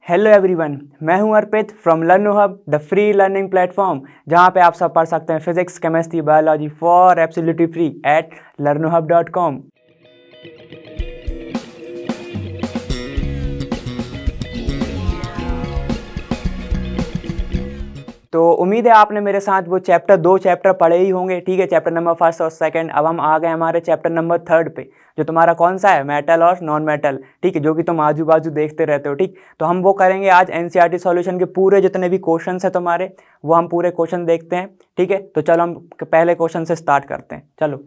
Hello everyone, मैं हूं Arpit from Learno hub, the free learning platform, जहां पे आप सब पढ़ सकते हैं physics, chemistry, biology for absolutely free at learnohub.com। तो उम्मीद है आपने मेरे साथ वो दो चैप्टर पढ़े ही होंगे। ठीक है, चैप्टर नंबर 1 और 2। अब हम आ गए हमारे चैप्टर नंबर 3 पे, जो तुम्हारा कौन सा है, मेटल और नॉन मेटल। ठीक है, जो कि तुम आजू बाजू देखते रहते हो। ठीक, तो हम वो करेंगे आज एनसीईआरटी सॉल्यूशन के पूरे जितने भी क्वेश्चन है तुम्हारे, वो हम पूरे क्वेश्चन देखते हैं। ठीक है, तो चलो हम पहले क्वेश्चन से स्टार्ट करते हैं। चलो,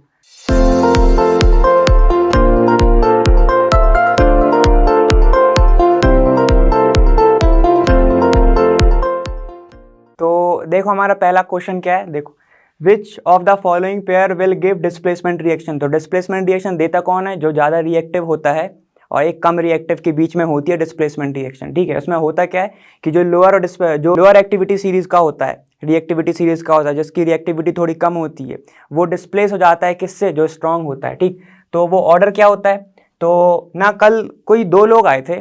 तो देखो हमारा पहला क्वेश्चन क्या है। देखो, which of the following pair will give displacement reaction. तो डिस्प्लेसमेंट रिएक्शन देता कौन है, जो ज़्यादा रिएक्टिव होता है और एक कम रिएक्टिव के बीच में होती है डिस्प्लेसमेंट रिएक्शन। ठीक है, उसमें होता क्या है कि जो लोअर एक्टिविटी सीरीज का होता है, रिएक्टिविटी सीरीज का होता है, जिसकी रिएक्टिविटी थोड़ी कम होती है, वो डिस्प्लेस हो जाता है किससे, जो स्ट्रांग होता है। ठीक, तो वो ऑर्डर क्या होता है। तो ना कल कोई दो लोग आए थे,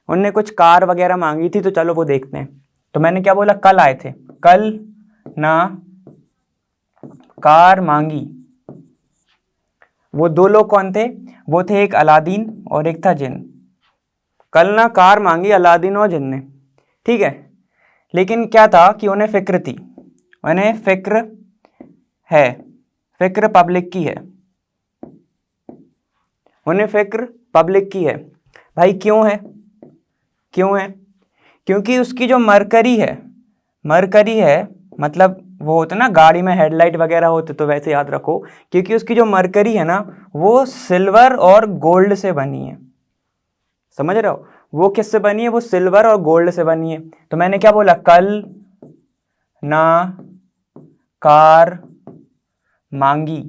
उनने कुछ कार वगैरह मांगी थी, तो चलो वो देखते हैं। तो मैंने क्या बोला, कल आए थे, कल ना कार मांगी। वो दो लोग कौन थे, वो थे एक अलादीन और एक था जिन। कल ना कार मांगी अलादीन और जिन ने। ठीक है, लेकिन क्या था कि उन्हें फिक्र थी, उन्हें फिक्र है, फिक्र पब्लिक की है, उन्हें फिक्र पब्लिक की है। भाई क्यों है, क्यों है, क्योंकि उसकी जो मरकरी है, मतलब वो होते ना गाड़ी में हेडलाइट वगैरह होते, तो वैसे याद रखो, क्योंकि उसकी जो मरकरी है ना, वो सिल्वर और गोल्ड से बनी है। समझ रहे हो, वो किससे बनी है, वो सिल्वर और गोल्ड से बनी है। तो मैंने क्या बोला, कल ना कार मांगी,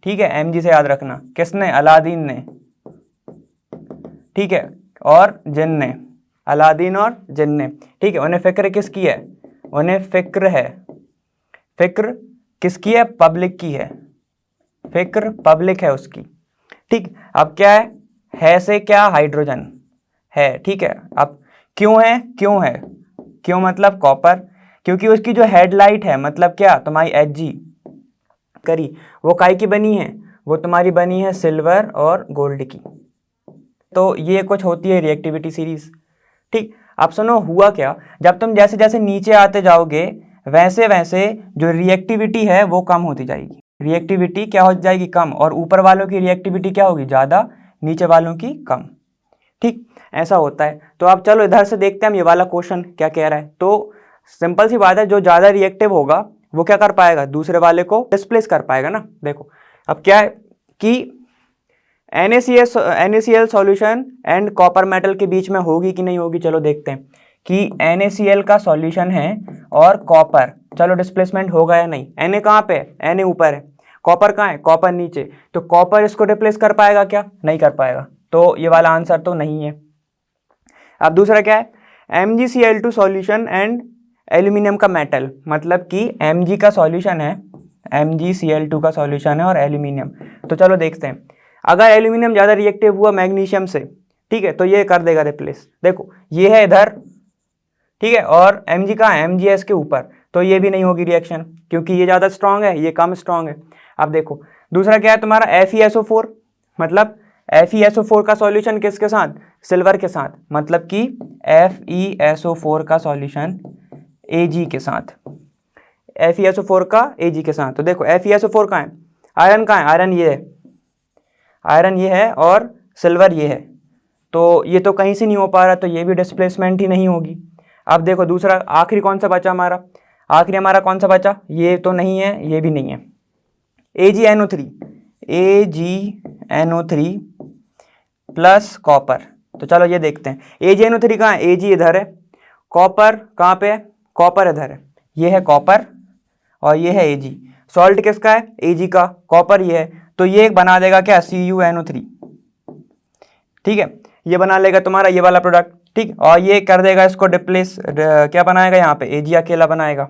ठीक है, एमजी से याद रखना, किसने, अलादीन ने। ठीक है, और जिन ने, अलादीन और जिन ने। ठीक है, उन्हें फिक्र किसकी है, उन्हें फिक्र है, फिक्र किसकी है, पब्लिक की है, फिक्र पब्लिक है उसकी। ठीक, अब क्या है से क्या, हाइड्रोजन है। ठीक है, अब क्यों है, क्यों मतलब कॉपर, क्योंकि उसकी जो हेडलाइट है, मतलब क्या, तुम्हारी एचजी करी, वो काय की बनी है, वो तुम्हारी बनी है सिल्वर और गोल्ड की। तो ये कुछ होती है रिएक्टिविटी सीरीज। ठीक, अब सुनो हुआ क्या, जब तुम जैसे जैसे नीचे आते जाओगे, वैसे वैसे जो रिएक्टिविटी है वो कम होती जाएगी। रिएक्टिविटी क्या हो जाएगी, कम, और ऊपर वालों की रिएक्टिविटी क्या होगी, ज़्यादा, नीचे वालों की कम। ठीक, ऐसा होता है। तो अब चलो इधर से देखते हैं हम ये वाला क्वेश्चन क्या कह रहा है। तो सिंपल सी बात है, जो ज़्यादा रिएक्टिव होगा वो क्या कर पाएगा, दूसरे वाले को डिस्प्लेस कर पाएगा ना। देखो अब क्या है कि NaCl solution and copper metal के बीच में होगी कि नहीं होगी। चलो देखते हैं कि NaCl का सॉल्यूशन है और कॉपर, चलो डिस्प्लेसमेंट होगा या नहीं। Na कहाँ पे है, Na ऊपर है, कॉपर कहाँ है, कॉपर नीचे। तो कॉपर इसको रिप्लेस कर पाएगा क्या, नहीं कर पाएगा। तो ये वाला आंसर तो नहीं है। अब दूसरा क्या है, MgCl2 सॉल्यूशन एंड एल्यूमिनियम का मेटल, मतलब कि Mg का सॉल्यूशन है, MgCl2 का सॉल्यूशन है और एल्यूमिनियम। तो चलो देखते हैं, अगर एल्यूमिनियम ज़्यादा रिएक्टिव हुआ मैग्नीशियम से, ठीक है, तो ये कर देगा रिप्लेस। देखो ये है इधर, ठीक है, और Mg कहाँ है, Mg है इसके ऊपर, तो ये भी नहीं होगी रिएक्शन, क्योंकि ये ज़्यादा स्ट्रांग है, ये कम स्ट्रांग है। अब देखो दूसरा क्या है तुम्हारा, FeSO4, मतलब FeSO4 का सॉल्यूशन किसके साथ, सिल्वर के साथ, मतलब कि FeSO4 का सॉल्यूशन Ag के साथ, FeSO4 का Ag के साथ। तो देखो FeSO4 कहाँ है, आयरन कहाँ है, आयरन ये है, आयरन ये है और सिल्वर ये है। तो ये तो कहीं से नहीं हो पा रहा, तो ये भी डिस्प्लेसमेंट ही नहीं होगी। अब देखो दूसरा आखिरी कौन सा बचा हमारा, आखिरी हमारा कौन सा बचा, ये तो नहीं है, ये भी नहीं है, AgNO3, AgNO3 प्लस कॉपर। तो चलो ये देखते हैं, AgNO3 कहाँ है, Ag इधर है, कॉपर कहाँ पे है, कॉपर इधर है, ये है कॉपर और ये है Ag। सॉल्ट किसका है, Ag का, कॉपर ये है, तो ये बना देगा क्या, CuNO3। ठीक है, ये बना लेगा तुम्हारा ये वाला प्रोडक्ट। ठीक, और ये कर देगा इसको डिप्लेस, क्या बनाएगा यहाँ पे, Ag अकेला बनाएगा,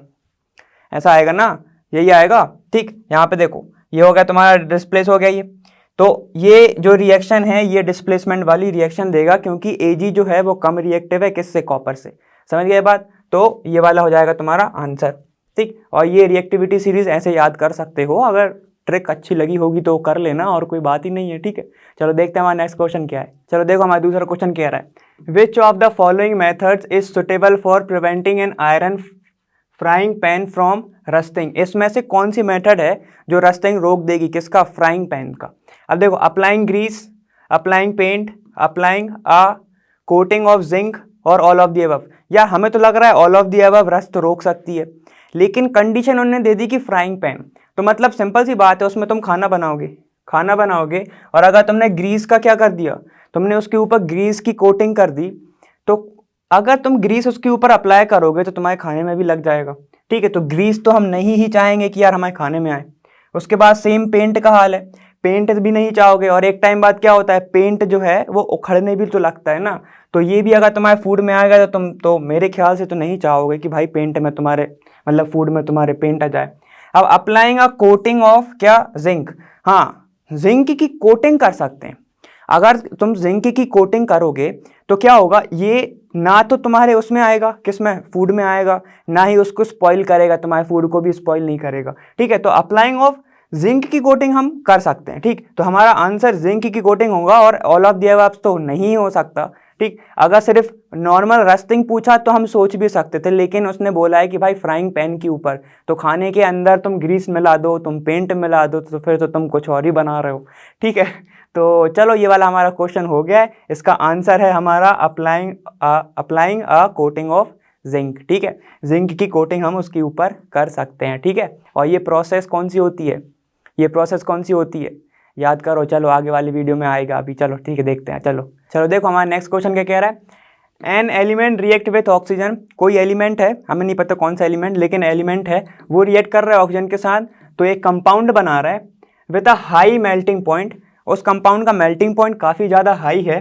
ऐसा आएगा ना, यही आएगा। ठीक, यहाँ पे देखो ये हो गया तुम्हारा डिस्प्लेस हो गया ये। तो ये जो रिएक्शन है ये डिस्प्लेसमेंट वाली रिएक्शन देगा, क्योंकि Ag जो है वो कम रिएक्टिव है किससे, कॉपर से। समझ गए बात? तो ये वाला हो जाएगा तुम्हारा आंसर, ठीक। और ये रिएक्टिविटी सीरीज ऐसे याद कर सकते हो, अगर ट्रिक अच्छी लगी होगी तो कर लेना, और कोई बात ही नहीं है, ठीक है। चलो देखते हैं हमारा नेक्स्ट क्वेश्चन क्या है। चलो देखो हमारा दूसरा क्वेश्चन क्या रहा है, which of the following methods is suitable for preventing an iron frying pan from rusting. इसमें से कौन सी मेथड है जो रस्टिंग रोक देगी, किसका, फ्राइंग पैन का। अब देखो, applying grease, applying paint, applying a coating of zinc और ऑल ऑफ द अबव। यार हमें तो लग रहा है all of the above rust रोक सकती है, लेकिन कंडीशन उन्होंने दे दी कि फ्राइंग पैन, तो मतलब सिंपल सी बात है, उसमें तुम खाना बनाओगे और अगर तुमने ग्रीस का क्या कर दिया, तुमने उसके ऊपर ग्रीस की कोटिंग कर दी, तो अगर तुम ग्रीस उसके ऊपर अप्लाई करोगे तो तुम्हारे खाने में भी लग जाएगा, ठीक है। तो ग्रीस तो हम नहीं ही चाहेंगे कि यार हमारे खाने में आए। उसके बाद सेम पेंट का हाल है, पेंट भी नहीं चाहोगे, और एक टाइम बाद क्या होता है, पेंट जो है वो उखड़ने भी तो लगता है ना, तो ये भी अगर तुम्हारे फूड में आएगा तो तुम तो मेरे ख्याल से तो नहीं चाहोगे कि भाई पेंट में तुम्हारे, मतलब फूड में तुम्हारे पेंट आ जाए। अब अप्लाइंग अ कोटिंग ऑफ क्या, जिंक। हाँ, जिंक की कोटिंग कर सकते हैं। अगर तुम जिंक की कोटिंग करोगे तो क्या होगा, ये ना तो तुम्हारे उसमें आएगा, किसमें, फूड में आएगा, ना ही उसको स्पॉइल करेगा, तुम्हारे फूड को भी स्पॉइल नहीं करेगा, ठीक है। तो अप्लाइंग ऑफ जिंक की कोटिंग हम कर सकते हैं, ठीक। तो हमारा आंसर जिंक की कोटिंग होगा, और ऑल ऑफ द अबव तो नहीं हो सकता, ठीक। अगर सिर्फ नॉर्मल रस्टिंग पूछा तो हम सोच भी सकते थे, लेकिन उसने बोला है कि भाई फ्राइंग पैन के ऊपर, तो खाने के अंदर तुम ग्रीस मिला दो, तुम पेंट मिला दो, तो फिर तो तुम कुछ और ही बना रहे हो, ठीक है। तो चलो ये वाला हमारा क्वेश्चन हो गया है। इसका आंसर है हमारा applying a coating of zinc, ठीक है। जिंक की कोटिंग हम उसके ऊपर कर सकते हैं, ठीक है। और ये प्रोसेस कौन सी होती है, ये प्रोसेस कौन सी होती है, याद करो। चलो आगे वाली वीडियो में आएगा अभी, चलो ठीक है देखते हैं। चलो देखो हमारा नेक्स्ट क्वेश्चन क्या कह रहा है, an element react with oxygen. कोई एलिमेंट है, हमें नहीं पता कौन सा एलिमेंट, लेकिन एलिमेंट है, वो रिएक्ट कर रहा है ऑक्सीजन के साथ, तो एक कंपाउंड बना रहा है with a high melting point. उस कंपाउंड का मेल्टिंग पॉइंट काफ़ी ज़्यादा हाई है।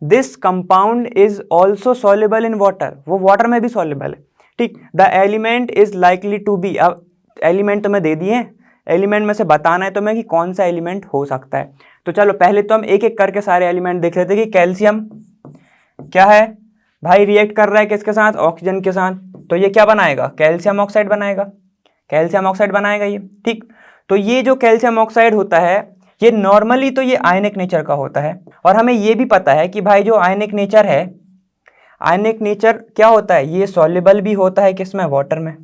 This compound is also soluble in water, वो वाटर में भी सॉल्युबल है, ठीक। The element is likely to be, अब एलिमेंट तो मैं दे दिए, एलिमेंट में से बताना है तुम्हें कि कौन सा एलिमेंट हो सकता है। तो चलो पहले तो हम एक एक करके सारे एलिमेंट देख लेते हैं कि कैल्शियम क्या है भाई, रिएक्ट कर रहा है किसके साथ, ऑक्सीजन के साथ, तो ये क्या बनाएगा, कैल्शियम ऑक्साइड बनाएगा, कैल्शियम ऑक्साइड बनाएगा ये, ठीक। तो ये जो कैल्शियम ऑक्साइड होता है, ये नॉर्मली तो ये आयनिक नेचर का होता है, और हमें ये भी पता है कि भाई जो आयनिक नेचर है, आयनिक नेचर क्या होता है, ये सॉल्युबल भी होता है किसमें, वाटर में,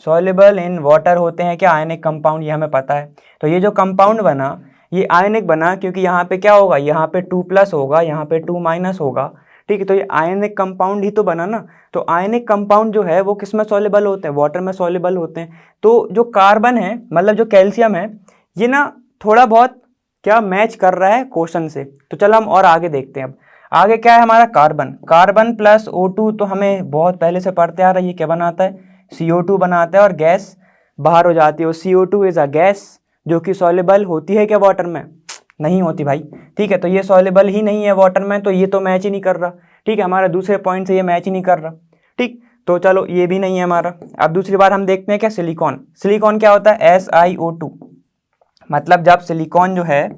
सॉल्युबल इन वाटर होते हैं क्या, आयनिक कंपाउंड, ये हमें पता है। तो ये जो कंपाउंड बना ये आयनिक बना, क्योंकि यहाँ पे क्या होगा, यहाँ पे 2+ होगा, यहाँ पे 2- होगा, ठीक है। तो ये आयनिक कंपाउंड ही तो बना ना। तो आयनिक कंपाउंड जो है वो किस में सॉल्युबल होते हैं, वाटर में सॉल्युबल होते हैं। तो जो कार्बन है, मतलब जो कैल्शियम है, ये ना थोड़ा बहुत क्या मैच कर रहा है क्वेश्चन से। तो चलो हम और आगे देखते हैं। अब आगे क्या है हमारा, कार्बन प्लस O2, तो हमें बहुत पहले से पढ़ते आ रहा है, ये क्या बनाता है, CO2 बनाता है, और गैस बाहर हो जाती है। CO2 इज अ गैस जो कि सॉल्युबल होती है क्या वाटर में, नहीं होती भाई, ठीक है। तो ये सॉल्युबल ही नहीं है वाटर में, तो ये तो मैच ही नहीं कर रहा, ठीक है। हमारा दूसरे पॉइंट से ये मैच ही नहीं कर रहा, ठीक। तो चलो ये भी नहीं है हमारा। अब दूसरी बार हम देखते हैं क्या, सिलिकॉन क्या होता है, SiO2, मतलब जब सिलिकॉन जो है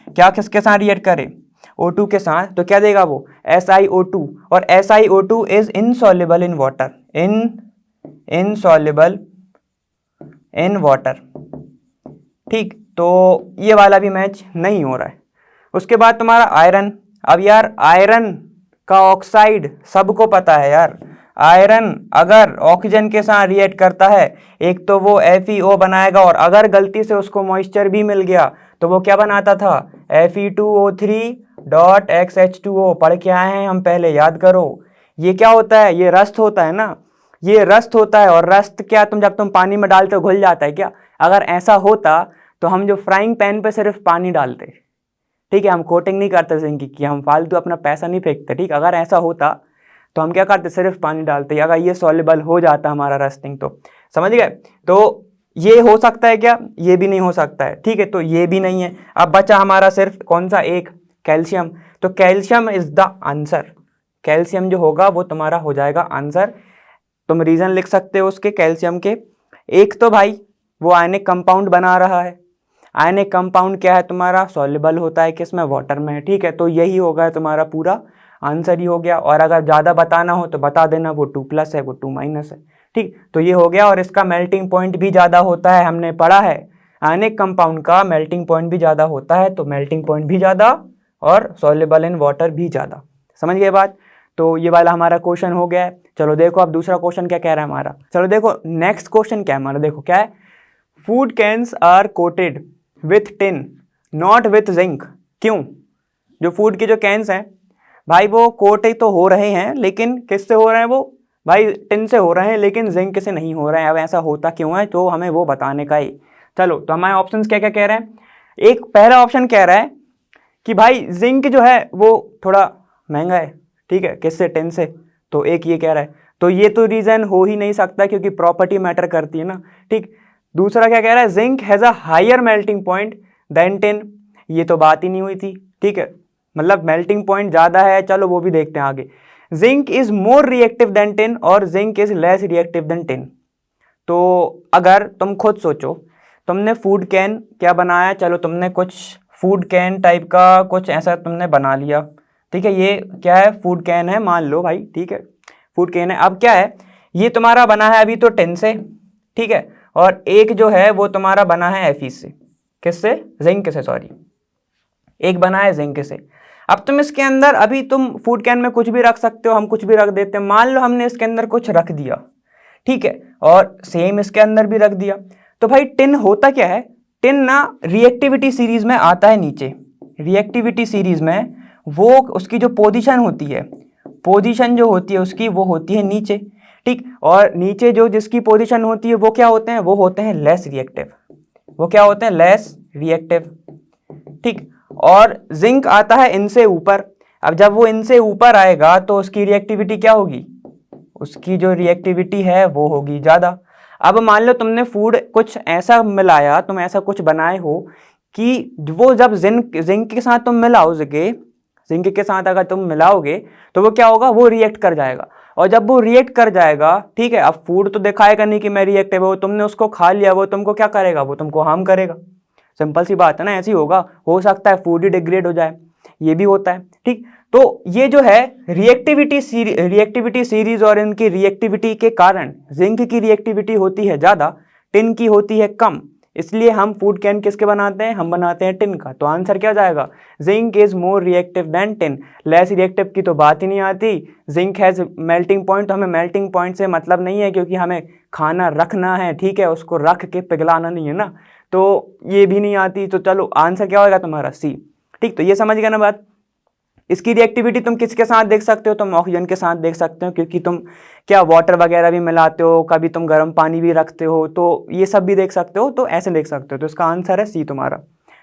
क्या किसके साथ रिएक्ट करे, O2 के साथ, तो क्या देगा वो, SiO2, और SiO2 is insoluble in water, insoluble in water, ठीक। तो ये वाला भी मैच नहीं हो रहा है। उसके बाद तुम्हारा आयरन। अब यार आयरन का ऑक्साइड सबको पता है यार, आयरन अगर ऑक्सीजन के साथ रिएक्ट करता है, एक तो वो FeO बनाएगा, और अगर गलती से उसको मॉइस्चर भी मिल गया तो वो क्या बनाता था, Fe2O3.XH2O। पढ़ के आए हैं हम पहले, याद करो। ये क्या होता है, ये रस्ट होता है ना, ये रस्ट होता है। और रस्ट क्या, जब तुम पानी में डालते हो घुल जाता है क्या, अगर ऐसा होता तो हम जो फ्राइंग पैन पे सिर्फ पानी डालते, ठीक है, हम कोटिंग नहीं करते जिंक की, हम फालतू अपना पैसा नहीं फेंकते, ठीक। अगर ऐसा होता तो हम क्या करते, सिर्फ पानी डालते, अगर ये सॉल्युबल हो जाता हमारा रस्टिंग, तो समझ गए। तो ये हो सकता है क्या, ये भी नहीं हो सकता है, ठीक है। तो ये भी नहीं है। अब बचा हमारा सिर्फ कौन सा, एक कैल्शियम। तो calcium is the answer, calcium जो होगा वो तुम्हारा हो जाएगा आंसर। तुम रीजन लिख सकते हो उसके कैल्शियम के, एक तो भाई वो आयनिक कंपाउंड बना रहा है, आयनिक कंपाउंड क्या है तुम्हारा, सॉल्युबल होता है किसमें, वाटर में, ठीक है। तो यही होगा तुम्हारा पूरा आंसर ही हो गया। और अगर ज़्यादा बताना हो तो बता देना, वो 2+ है, वो 2- है, ठीक। तो ये हो गया। और इसका मेल्टिंग पॉइंट भी ज़्यादा होता है, हमने पढ़ा है आयनिक कंपाउंड का मेल्टिंग पॉइंट भी ज़्यादा होता है, तो मेल्टिंग पॉइंट भी ज़्यादा और सॉल्युबल इन वाटर भी ज़्यादा। समझ गए बात। तो ये वाला हमारा क्वेश्चन हो गया है। चलो देखो अब दूसरा क्वेश्चन क्या कह रहा है हमारा। चलो देखो नेक्स्ट क्वेश्चन क्या है हमारा, देखो क्या है, food cans are coated with tin not with zinc. क्यों? जो फूड के जो कैंस हैं भाई वो कोट तो हो रहे हैं, लेकिन किससे हो रहे हैं वो भाई, टिन से हो रहे हैं, लेकिन जिंक से नहीं हो रहे हैं। अब ऐसा होता क्यों है, तो हमें वो बताने का ही। चलो तो हमारे ऑप्शन क्या क्या कह रहे हैं। एक पहला ऑप्शन कह रहा है कि भाई जिंक जो है वो थोड़ा महंगा है, ठीक है, किससे, टिन से। तो एक ये कह रहा है, तो ये तो रीजन हो ही नहीं सकता क्योंकि प्रॉपर्टी मैटर करती है ना, ठीक। दूसरा क्या कह रहा है, zinc has a higher melting point than tin. ये तो बात ही नहीं हुई थी, ठीक है, मतलब मेल्टिंग पॉइंट ज़्यादा है। चलो वो भी देखते हैं आगे। Zinc is more reactive than tin और zinc is less reactive than tin. तो अगर तुम खुद सोचो, तुमने फूड कैन क्या बनाया, चलो तुमने कुछ फूड कैन टाइप का कुछ ऐसा तुमने बना लिया, ठीक है। ये क्या है, फूड कैन है मान लो भाई, ठीक है, फूड कैन है। अब क्या है, ये तुम्हारा बना है अभी तो टिन से, ठीक है, और एक जो है वो तुम्हारा बना है Fe से, किससे, जिंक से, सॉरी, एक बना है जिंक से। अब तुम इसके अंदर, अभी तुम फूड कैन में कुछ भी रख सकते हो, हम कुछ भी रख देते हैं। मान लो हमने इसके अंदर कुछ रख दिया, ठीक है, और सेम इसके अंदर भी रख दिया, तो भाई टिन होता क्या है, टिन ना रिएक्टिविटी सीरीज में आता है नीचे। रिएक्टिविटी सीरीज में वो उसकी जो पोजीशन होती है, पोजीशन जो होती है उसकी, वो होती है नीचे, ठीक। और नीचे जो जिसकी पोजीशन होती है वो क्या होते हैं, वो होते हैं लेस रिएक्टिव, वो क्या होते हैं, लेस रिएक्टिव, ठीक। और जिंक आता है इनसे ऊपर। अब जब वो इनसे ऊपर आएगा तो उसकी रिएक्टिविटी क्या होगी, उसकी जो रिएक्टिविटी है वो होगी ज़्यादा। अब मान लो तुमने फूड कुछ ऐसा मिलाया, तुम ऐसा कुछ बनाए हो कि वो जब जिंक के साथ तुम मिलाओगे, जिंक के साथ अगर तुम मिलाओगे तो वो क्या होगा, वो रिएक्ट कर जाएगा। और जब वो रिएक्ट कर जाएगा, ठीक है, अब फूड तो दिखाएगा नहीं कि मैं रिएक्टिव है, वो तुमने उसको खा लिया, वो तुमको क्या करेगा, वो तुमको हार्म करेगा। सिंपल सी बात है ना, ऐसी होगा, हो सकता है फूड ही डिग्रेड हो जाए, ये भी होता है, ठीक। तो ये जो है रिएक्टिविटी सीरीज और इनकी रिएक्टिविटी के कारण जिंक की रिएक्टिविटी होती है ज़्यादा, टिन की होती है कम। इसलिए हम फूड कैन किसके बनाते हैं, हम बनाते हैं टिन का। तो आंसर क्या जाएगा, zinc is more reactive than tin. Less reactive की तो बात ही नहीं आती। जिंक हैज़ मेल्टिंग पॉइंट, तो हमें मेल्टिंग पॉइंट से मतलब नहीं है, क्योंकि हमें खाना रखना है, ठीक है, उसको रख के पिघलाना नहीं है ना, तो ये भी नहीं आती। तो चलो आंसर क्या होगा तुम्हारा, सी, ठीक। तो ये समझ गया ना बात। इसकी रिएक्टिविटी तुम किसके साथ देख सकते हो, तुम ऑक्सीजन के साथ देख सकते हो, क्योंकि तुम क्या वाटर वगैरह भी मिलाते हो, कभी तुम गर्म पानी भी रखते हो, तो ये सब भी देख सकते हो, तो ऐसे देख सकते हो। तो इसका आंसर है सी तुम्हारा,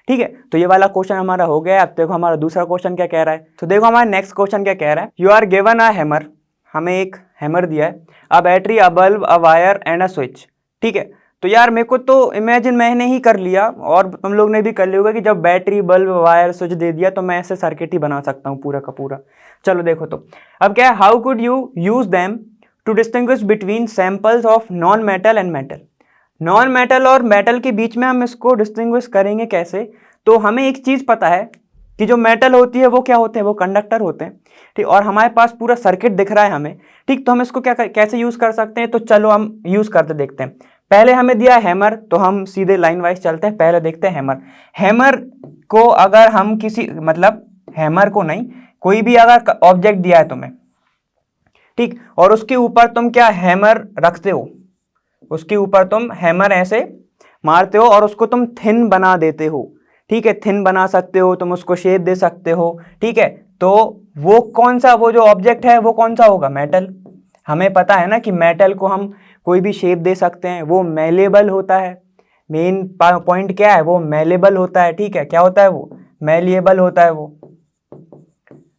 ठीक है। तो ये वाला क्वेश्चन हमारा हो गया। अब देखो हमारा दूसरा क्वेश्चन क्या कह रहा है। तो देखो हमारा नेक्स्ट क्वेश्चन क्या कह रहा है, you are given a hammer, हमें एक हैमर दिया है, a battery, a bulb, a wire and a switch, ठीक है। तो यार मेरे को तो इमेजिन मैंने ही कर लिया, और तुम लोग ने भी कर लिया होगा कि जब बैटरी, बल्ब, वायर, स्विच दे दिया तो मैं ऐसे सर्किट ही बना सकता हूँ पूरा का पूरा। चलो देखो, तो अब क्या है, how could you use them to distinguish between samples of non metal and metal. Non metal और मेटल के बीच में हम इसको डिस्टिंग्विश करेंगे कैसे। तो हमें एक चीज़ पता है कि जो मेटल होती है वो क्या होते हैं, वो कंडक्टर होते हैं, ठीक। और हमारे पास पूरा सर्किट दिख रहा है हमें, ठीक। तो हम इसको क्या कैसे यूज़ कर सकते हैं, तो चलो हम यूज़ करते देखते हैं। पहले हमें दिया हैमर, तो हम सीधे लाइन वाइज चलते हैं। पहले देखते हैं हैमर। हैमर को अगर हम किसी, मतलब हैमर को नहीं, कोई भी अगर ऑब्जेक्ट दिया है तुम्हें, ठीक, और उसके ऊपर तुम क्या हैमर रखते हो, उसके ऊपर तुम हैमर ऐसे मारते हो और उसको तुम थिन बना देते हो, ठीक है, थिन बना सकते हो, तुम उसको शेप दे सकते हो, ठीक है। तो वो कौन सा, वो जो ऑब्जेक्ट है वो कौन सा होगा, मेटल। हमें पता है ना कि मेटल को हम कोई भी शेप दे सकते हैं, वो मेलेबल होता है। मेन पॉइंट क्या है, वो मेलेबल होता है, ठीक है। क्या होता है वो, मेलिएबल होता है, वो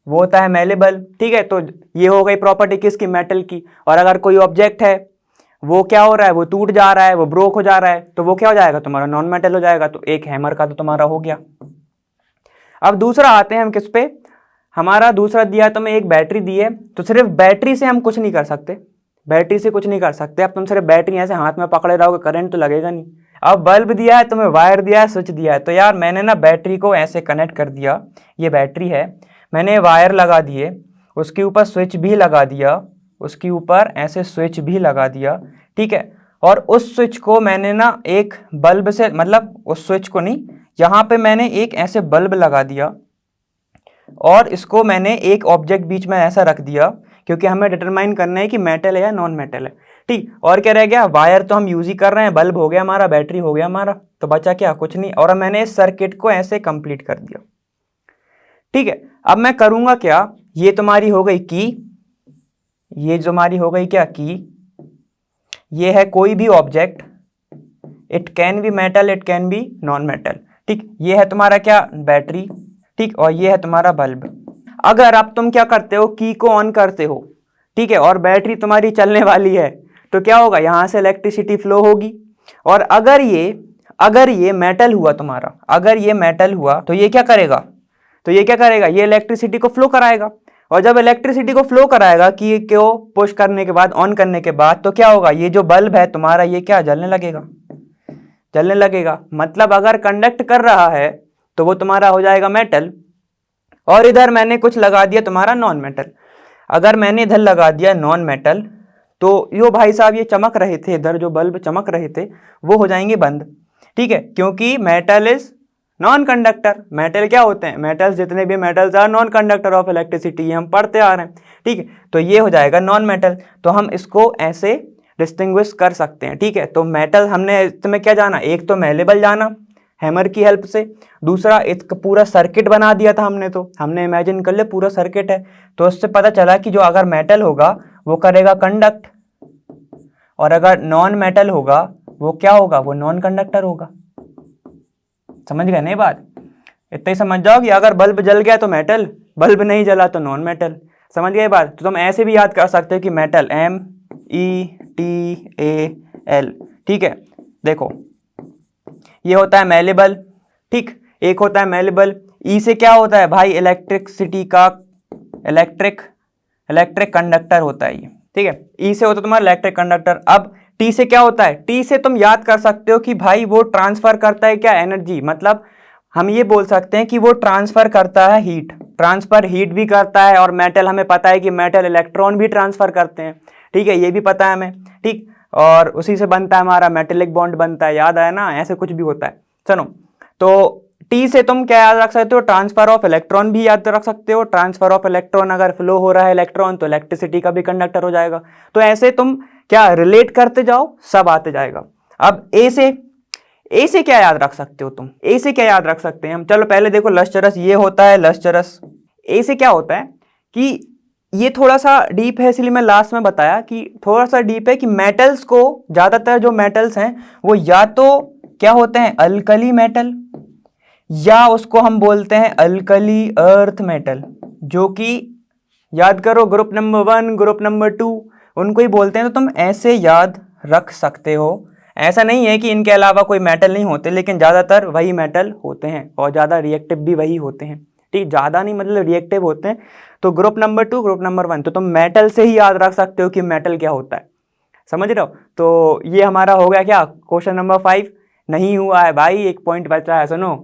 होता है मेलेबल, ठीक है। तो ये हो गई प्रॉपर्टी किसकी, मेटल की। और अगर कोई ऑब्जेक्ट है वो क्या हो रहा है, वो टूट जा रहा है, वो ब्रोक हो जा रहा है, तो वो क्या हो जाएगा तुम्हारा, नॉन मेटल हो जाएगा। तो एक हैमर का तो तुम्हारा हो गया। अब दूसरा आते हैं हम किस पे, हमारा दूसरा दिया तुम्हें एक बैटरी दी है, तो सिर्फ बैटरी से हम कुछ नहीं कर सकते, बैटरी से कुछ नहीं कर सकते। अब तुम सिर्फ बैटरी ऐसे हाथ में पकड़े रहोगे, करंट तो लगेगा नहीं। अब बल्ब दिया है, तुम्हें वायर दिया है, स्विच दिया है, तो यार मैंने ना बैटरी को ऐसे कनेक्ट कर दिया, ये बैटरी है, मैंने वायर लगा दिए, उसके ऊपर स्विच भी लगा दिया, उसके ऊपर ऐसे स्विच भी लगा दिया, ठीक है। और उस स्विच को मैंने ना एक बल्ब से, मतलब उस स्विच को नहीं, यहाँ पे मैंने एक ऐसे बल्ब लगा दिया और इसको मैंने एक ऑब्जेक्ट बीच में ऐसा रख दिया, क्योंकि हमें डिटरमाइन करना है कि मेटल है या नॉन मेटल है, ठीक। और क्या रह गया, वायर तो हम यूज ही कर रहे हैं, बल्ब हो गया हमारा, बैटरी हो गया हमारा, तो बचा क्या, कुछ नहीं। और मैंने इस सर्किट को ऐसे कंप्लीट कर दिया, ठीक है। अब मैं करूंगा क्या, ये तुम्हारी हो गई की, ये जो हमारी हो गई क्या की, ये है कोई भी object, it can be metal, it can be non metal, ठीक। ये है तुम्हारा क्या, बैटरी, ठीक, और ये है तुम्हारा बल्ब। अगर अब तुम क्या करते हो, की को ऑन करते हो, ठीक है, और बैटरी तुम्हारी चलने वाली है, तो क्या होगा, यहां से इलेक्ट्रिसिटी फ्लो होगी। और अगर ये मेटल हुआ तुम्हारा, अगर ये मेटल हुआ तो ये क्या करेगा, ये इलेक्ट्रिसिटी को फ्लो कराएगा। और जब इलेक्ट्रिसिटी को फ्लो कराएगा की को पुश करने के बाद, ऑन करने के बाद, तो क्या होगा, ये जो बल्ब है तुम्हारा ये क्या जलने लगेगा। मतलब अगर कंडक्ट कर रहा है तो वो तुम्हारा हो जाएगा मेटल, और इधर मैंने कुछ लगा दिया तुम्हारा नॉन मेटल। अगर मैंने इधर लगा दिया नॉन मेटल, तो यो भाई साहब ये चमक रहे थे, इधर जो बल्ब चमक रहे थे वो हो जाएंगे बंद, ठीक है, क्योंकि metal is non conductor. Metal क्या होते हैं, मेटल्स, जितने भी metals are non conductor of electricity, हम पढ़ते आ रहे हैं, ठीक है। तो ये हो जाएगा नॉन मेटल, तो हम इसको ऐसे डिस्टिंग्विश कर सकते हैं, ठीक है। तो मेटल हमने तुम्हें क्या जाना, एक तो मेलेबल जाना हैमर की हेल्प से, दूसरा इसका पूरा सर्किट बना दिया था हमने, तो हमने इमेजिन कर लिया पूरा सर्किट है, तो उससे पता चला कि जो अगर मेटल होगा वो करेगा कंडक्ट, और अगर नॉन मेटल होगा वो क्या होगा, वो नॉन कंडक्टर होगा। समझ गए नहीं बात, इतना ही समझ जाओ कि अगर बल्ब जल गया तो मेटल, बल्ब नहीं जला तो नॉन मेटल। समझ गए बात। तो तुम ऐसे भी याद कर सकते हो कि मेटल METAL, ठीक है। देखो ये होता है मेलेबल, ठीक, एक होता है मेलेबल। ई से क्या होता है भाई, इलेक्ट्रिसिटी का इलेक्ट्रिक कंडक्टर होता है ये, ठीक है। ई से होता है तुम्हारा इलेक्ट्रिक कंडक्टर। अब टी से क्या होता है, टी से तुम याद कर सकते हो कि भाई वो ट्रांसफर करता है क्या, एनर्जी, मतलब हम ये बोल सकते हैं कि वो ट्रांसफर करता है हीट, ट्रांसफर हीट भी करता है। और मेटल हमें पता है कि मेटल इलेक्ट्रॉन भी ट्रांसफर करते हैं, ठीक है, ये भी पता है हमें, ठीक। और उसी से बनता है हमारा मेटेलिक बॉन्ड बनता है, याद आया ना, ऐसे कुछ भी होता है। चलो, तो टी से तुम क्या याद रख सकते हो, ट्रांसफर ऑफ इलेक्ट्रॉन भी याद रख सकते हो। ट्रांसफर ऑफ इलेक्ट्रॉन, अगर फ्लो हो रहा है इलेक्ट्रॉन तो इलेक्ट्रिसिटी का भी कंडक्टर हो जाएगा। तो ऐसे तुम क्या रिलेट करते जाओ, सब आते जाएगा। अब ए से क्या याद रख सकते हो तुम, ए से क्या याद रख सकते हैं हम, चलो पहले देखो लश्चरस, ये होता है लश्चरस। ए से क्या होता है कि ये थोड़ा सा डीप है, इसलिए मैं लास्ट में बताया कि थोड़ा सा डीप है, कि मेटल्स को, ज्यादातर जो मेटल्स हैं वो या तो क्या होते हैं, अल्कली मेटल, या उसको हम बोलते हैं अल्कली अर्थ मेटल, जो कि याद करो ग्रुप नंबर 1, ग्रुप नंबर 2 उनको ही बोलते हैं। तो तुम ऐसे याद रख सकते हो। ऐसा नहीं है कि इनके अलावा कोई मेटल नहीं होते, लेकिन ज़्यादातर वही मेटल होते हैं और ज़्यादा रिएक्टिव भी वही होते हैं, ठीक, ज़्यादा नहीं मतलब रिएक्टिव होते हैं। तो ग्रुप नंबर 2, ग्रुप नंबर 1, तो तुम मेटल से ही याद रख सकते हो कि मेटल क्या होता है। समझ रहे हो। तो ये हमारा हो गया क्या, क्वेश्चन नंबर 5 नहीं हुआ है भाई, एक पॉइंट बचा है। सुनो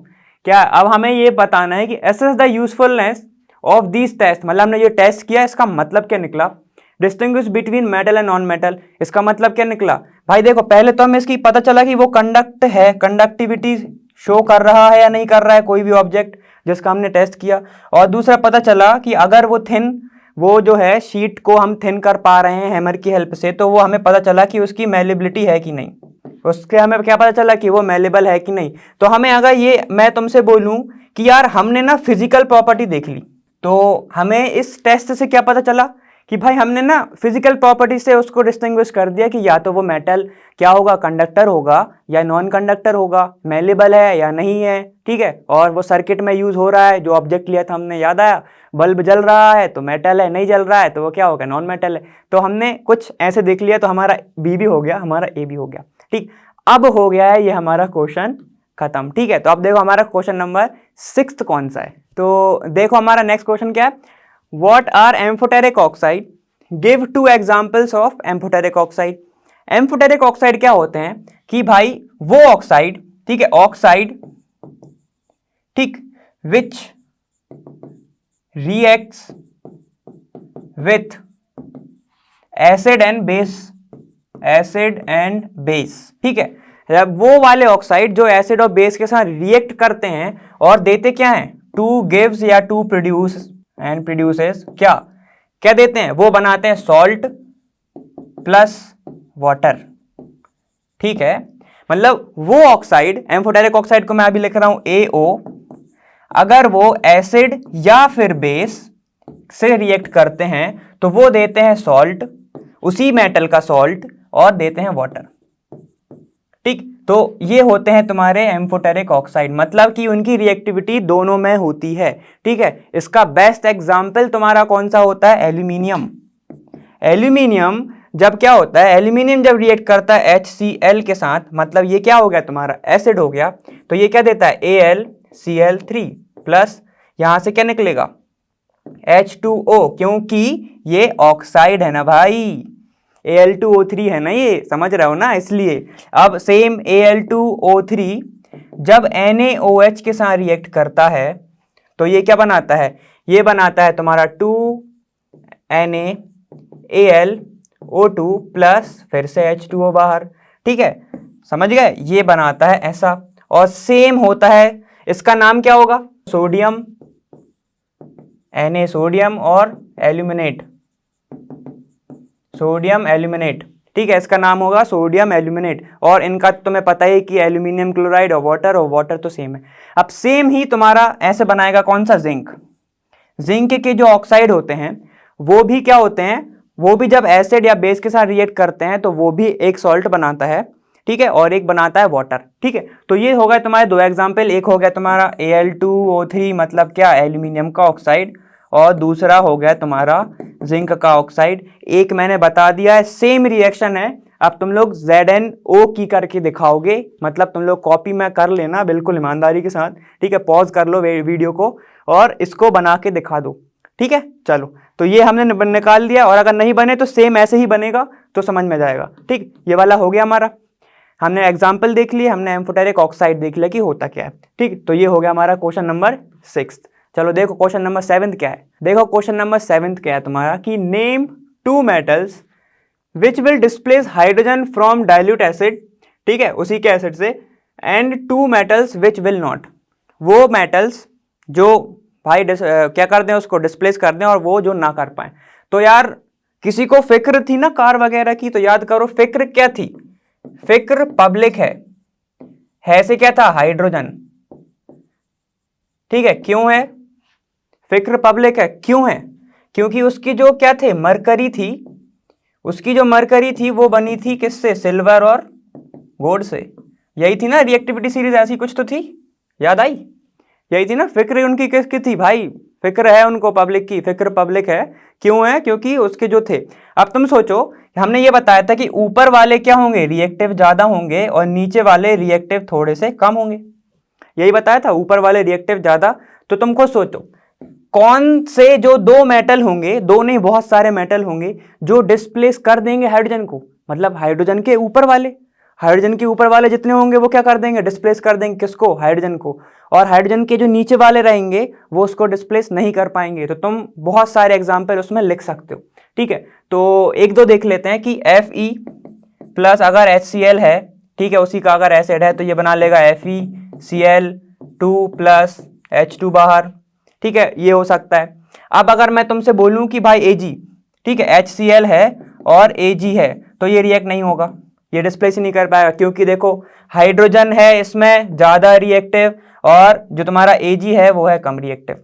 क्या, अब हमें ये बताना है कि assess the usefulness of this test, मतलब हमने ये टेस्ट किया, इसका मतलब क्या निकला, distinguish between metal and non metal, इसका मतलब क्या निकला भाई। देखो पहले तो हमें इसकी पता चला कि वो कंडक्ट है, कंडक्टिविटी शो कर रहा है या नहीं कर रहा है कोई भी ऑब्जेक्ट जिसका हमने टेस्ट किया। और दूसरा पता चला कि अगर वो थिन, वो जो है शीट को हम थिन कर पा रहे हैं हैमर की हेल्प से, तो वो हमें पता चला कि उसकी मेलेबिलिटी है कि नहीं, उसके हमें क्या पता चला कि वो मेलेबल है कि नहीं। तो हमें अगर ये मैं तुमसे बोलूं कि यार हमने ना फिजिकल प्रॉपर्टी देख ली, तो हमें इस टेस्ट से क्या पता चला कि भाई हमने ना फिजिकल प्रॉपर्टी से उसको डिस्टिंग्विश कर दिया कि या तो वो मेटल क्या होगा, कंडक्टर होगा या नॉन कंडक्टर होगा, मेलेबल है या नहीं है, ठीक है। और वो सर्किट में यूज हो रहा है, जो ऑब्जेक्ट लिया था हमने, याद आया, बल्ब जल रहा है तो मेटल है, नहीं जल रहा है तो वो क्या होगा, नॉन मेटल है। तो हमने कुछ ऐसे देख लिया, तो हमारा बी भी हो गया, हमारा ए भी हो गया, ठीक। अब हो गया है ये हमारा क्वेश्चन खत्म, ठीक है। तो अब देखो हमारा क्वेश्चन नंबर 6 कौन सा है। तो देखो हमारा नेक्स्ट क्वेश्चन क्या है, what are amphoteric oxide, give 2 examples of amphoteric oxide. Amphoteric oxide क्या होते हैं कि भाई वो ऑक्साइड, ठीक है, ऑक्साइड, ठीक, विच reacts with acid and base, acid and base, ठीक है, जब वो वाले ऑक्साइड जो एसिड और बेस के साथ रिएक्ट करते हैं और देते क्या है, टू गिव्स या टू प्रोड्यूस एंड प्रोड्यूसेस क्या क्या देते हैं, वो बनाते हैं सॉल्ट प्लस वाटर, ठीक है। मतलब वो ऑक्साइड, एम्फोटेरिक ऑक्साइड को मैं अभी लिख रहा हूं AO, अगर वो एसिड या फिर बेस से रिएक्ट करते हैं तो वो देते हैं सॉल्ट, उसी मेटल का सॉल्ट, और देते हैं वाटर, ठीक। तो ये होते हैं तुम्हारे एम्फोटेरिक ऑक्साइड, मतलब कि उनकी रिएक्टिविटी दोनों में होती है, ठीक है। इसका बेस्ट एग्जांपल तुम्हारा कौन सा होता है, एल्यूमिनियम। एल्यूमिनियम जब क्या होता है, एल्यूमिनियम जब रिएक्ट करता है HCl के साथ, मतलब ये क्या हो गया तुम्हारा, एसिड हो गया, तो ये क्या देता है, AlCl3 प्लस यहां से क्या निकलेगा, H2O, क्योंकि ये ऑक्साइड है ना भाई, Al2O3 है ना, ये समझ रहे हो ना, इसलिए। अब सेम Al2O3 जब NaOH के साथ रिएक्ट करता है तो ये क्या बनाता है, ये बनाता है तुम्हारा 2NaAlO2 प्लस फिर से H2O बाहर, ठीक है, समझ गए, ये बनाता है ऐसा। और सेम होता है, इसका नाम क्या होगा, सोडियम, Na सोडियम और एल्यूमिनेट, सोडियम एल्यूमिनेट, ठीक है, इसका नाम होगा सोडियम एल्यूमिनेट। और इनका तुम्हें पता ही कि एल्यूमिनियम क्लोराइड और वाटर तो सेम है। अब सेम ही तुम्हारा ऐसे बनाएगा कौन सा, जिंक। जिंक के जो ऑक्साइड होते हैं वो भी क्या होते हैं, वो भी जब एसिड या बेस के साथ रिएक्ट करते हैं तो वो भी एक सॉल्ट बनाता है, ठीक है, और एक बनाता है वाटर, ठीक है। तो ये हो गया तुम्हारे दो एग्जाम्पल, एक हो गया तुम्हारा Al2O3 मतलब क्या, एल्यूमिनियम का ऑक्साइड, और दूसरा हो गया तुम्हारा जिंक का ऑक्साइड। एक मैंने बता दिया है, सेम रिएक्शन है। अब तुम लोग ZnO की करके दिखाओगे, मतलब तुम लोग कॉपी में कर लेना बिल्कुल ईमानदारी के साथ, ठीक है, पॉज कर लो वीडियो को और इसको बना के दिखा दो, ठीक है। चलो, तो ये हमने निकाल दिया, और अगर नहीं बने तो सेम ऐसे ही बनेगा, तो समझ में जाएगा, ठीक। ये वाला हो गया हमारा, हमने एग्जाम्पल देख लिए, हमने एम्फोटेरिक ऑक्साइड देख लिया कि होता क्या है, ठीक। तो ये हो गया हमारा क्वेश्चन नंबर 6। चलो देखो क्वेश्चन नंबर 7 क्या है। देखो क्वेश्चन नंबर 7 क्या है तुम्हारा कि name 2 metals which will displace hydrogen from dilute acid, ठीक है, उसी के एसिड से, and 2 metals which will not, वो मेटल्स जो भाई क्या कर दें, उसको डिस्प्लेस कर दें, और वो जो ना कर पाए। तो यार किसी को फिक्र थी ना कार वगैरह की, तो याद करो फिक्र क्या थी, फिक्र पब्लिक है से क्या था, हाइड्रोजन, ठीक है। क्यों है फिक्र पब्लिक है, क्यों है, क्योंकि उसकी जो क्या थे, मरकरी थी, उसकी जो मरकरी थी वो बनी थी किससे, सिल्वर और गोल्ड से, यही थी ना रिएक्टिविटी सीरीज, ऐसी कुछ तो थी, याद आई, यही थी ना। फिक्र उनकी किसकी थी भाई, फिक्र है उनको पब्लिक की, फिक्र पब्लिक है, क्यों है, क्योंकि उसके जो थे। अब तुम सोचो, हमने ये बताया था कि ऊपर वाले क्या होंगे, रिएक्टिव ज्यादा होंगे, और नीचे वाले रिएक्टिव थोड़े से कम होंगे, यही बताया था, ऊपर वाले रिएक्टिव ज्यादा। तो तुमको सोचो कौन से जो 2 मेटल होंगे, 2 नहीं बहुत सारे मेटल होंगे जो डिस्प्लेस कर देंगे हाइड्रोजन को, मतलब हाइड्रोजन के ऊपर वाले, हाइड्रोजन के ऊपर वाले जितने होंगे वो क्या कर देंगे, डिस्प्लेस कर देंगे किसको, हाइड्रोजन को, और हाइड्रोजन के जो नीचे वाले रहेंगे वो उसको डिस्प्लेस नहीं कर पाएंगे। तो तुम बहुत सारे एग्जाम्पल उसमें लिख सकते हो, ठीक है। तो एक दो देख लेते हैं कि Fe प्लस अगर HCl है, ठीक है, उसी का अगर एसिड है तो ये बना लेगा FeCl2 प्लस H2 बाहर, ठीक है, ये हो सकता है। अब अगर मैं तुमसे बोलूं कि भाई Ag, ठीक है, HCl है और Ag है, तो ये रिएक्ट नहीं होगा, ये डिस्प्लेस ही नहीं कर पाएगा, क्योंकि देखो हाइड्रोजन है इसमें ज्यादा रिएक्टिव, और जो तुम्हारा Ag है वो है कम रिएक्टिव,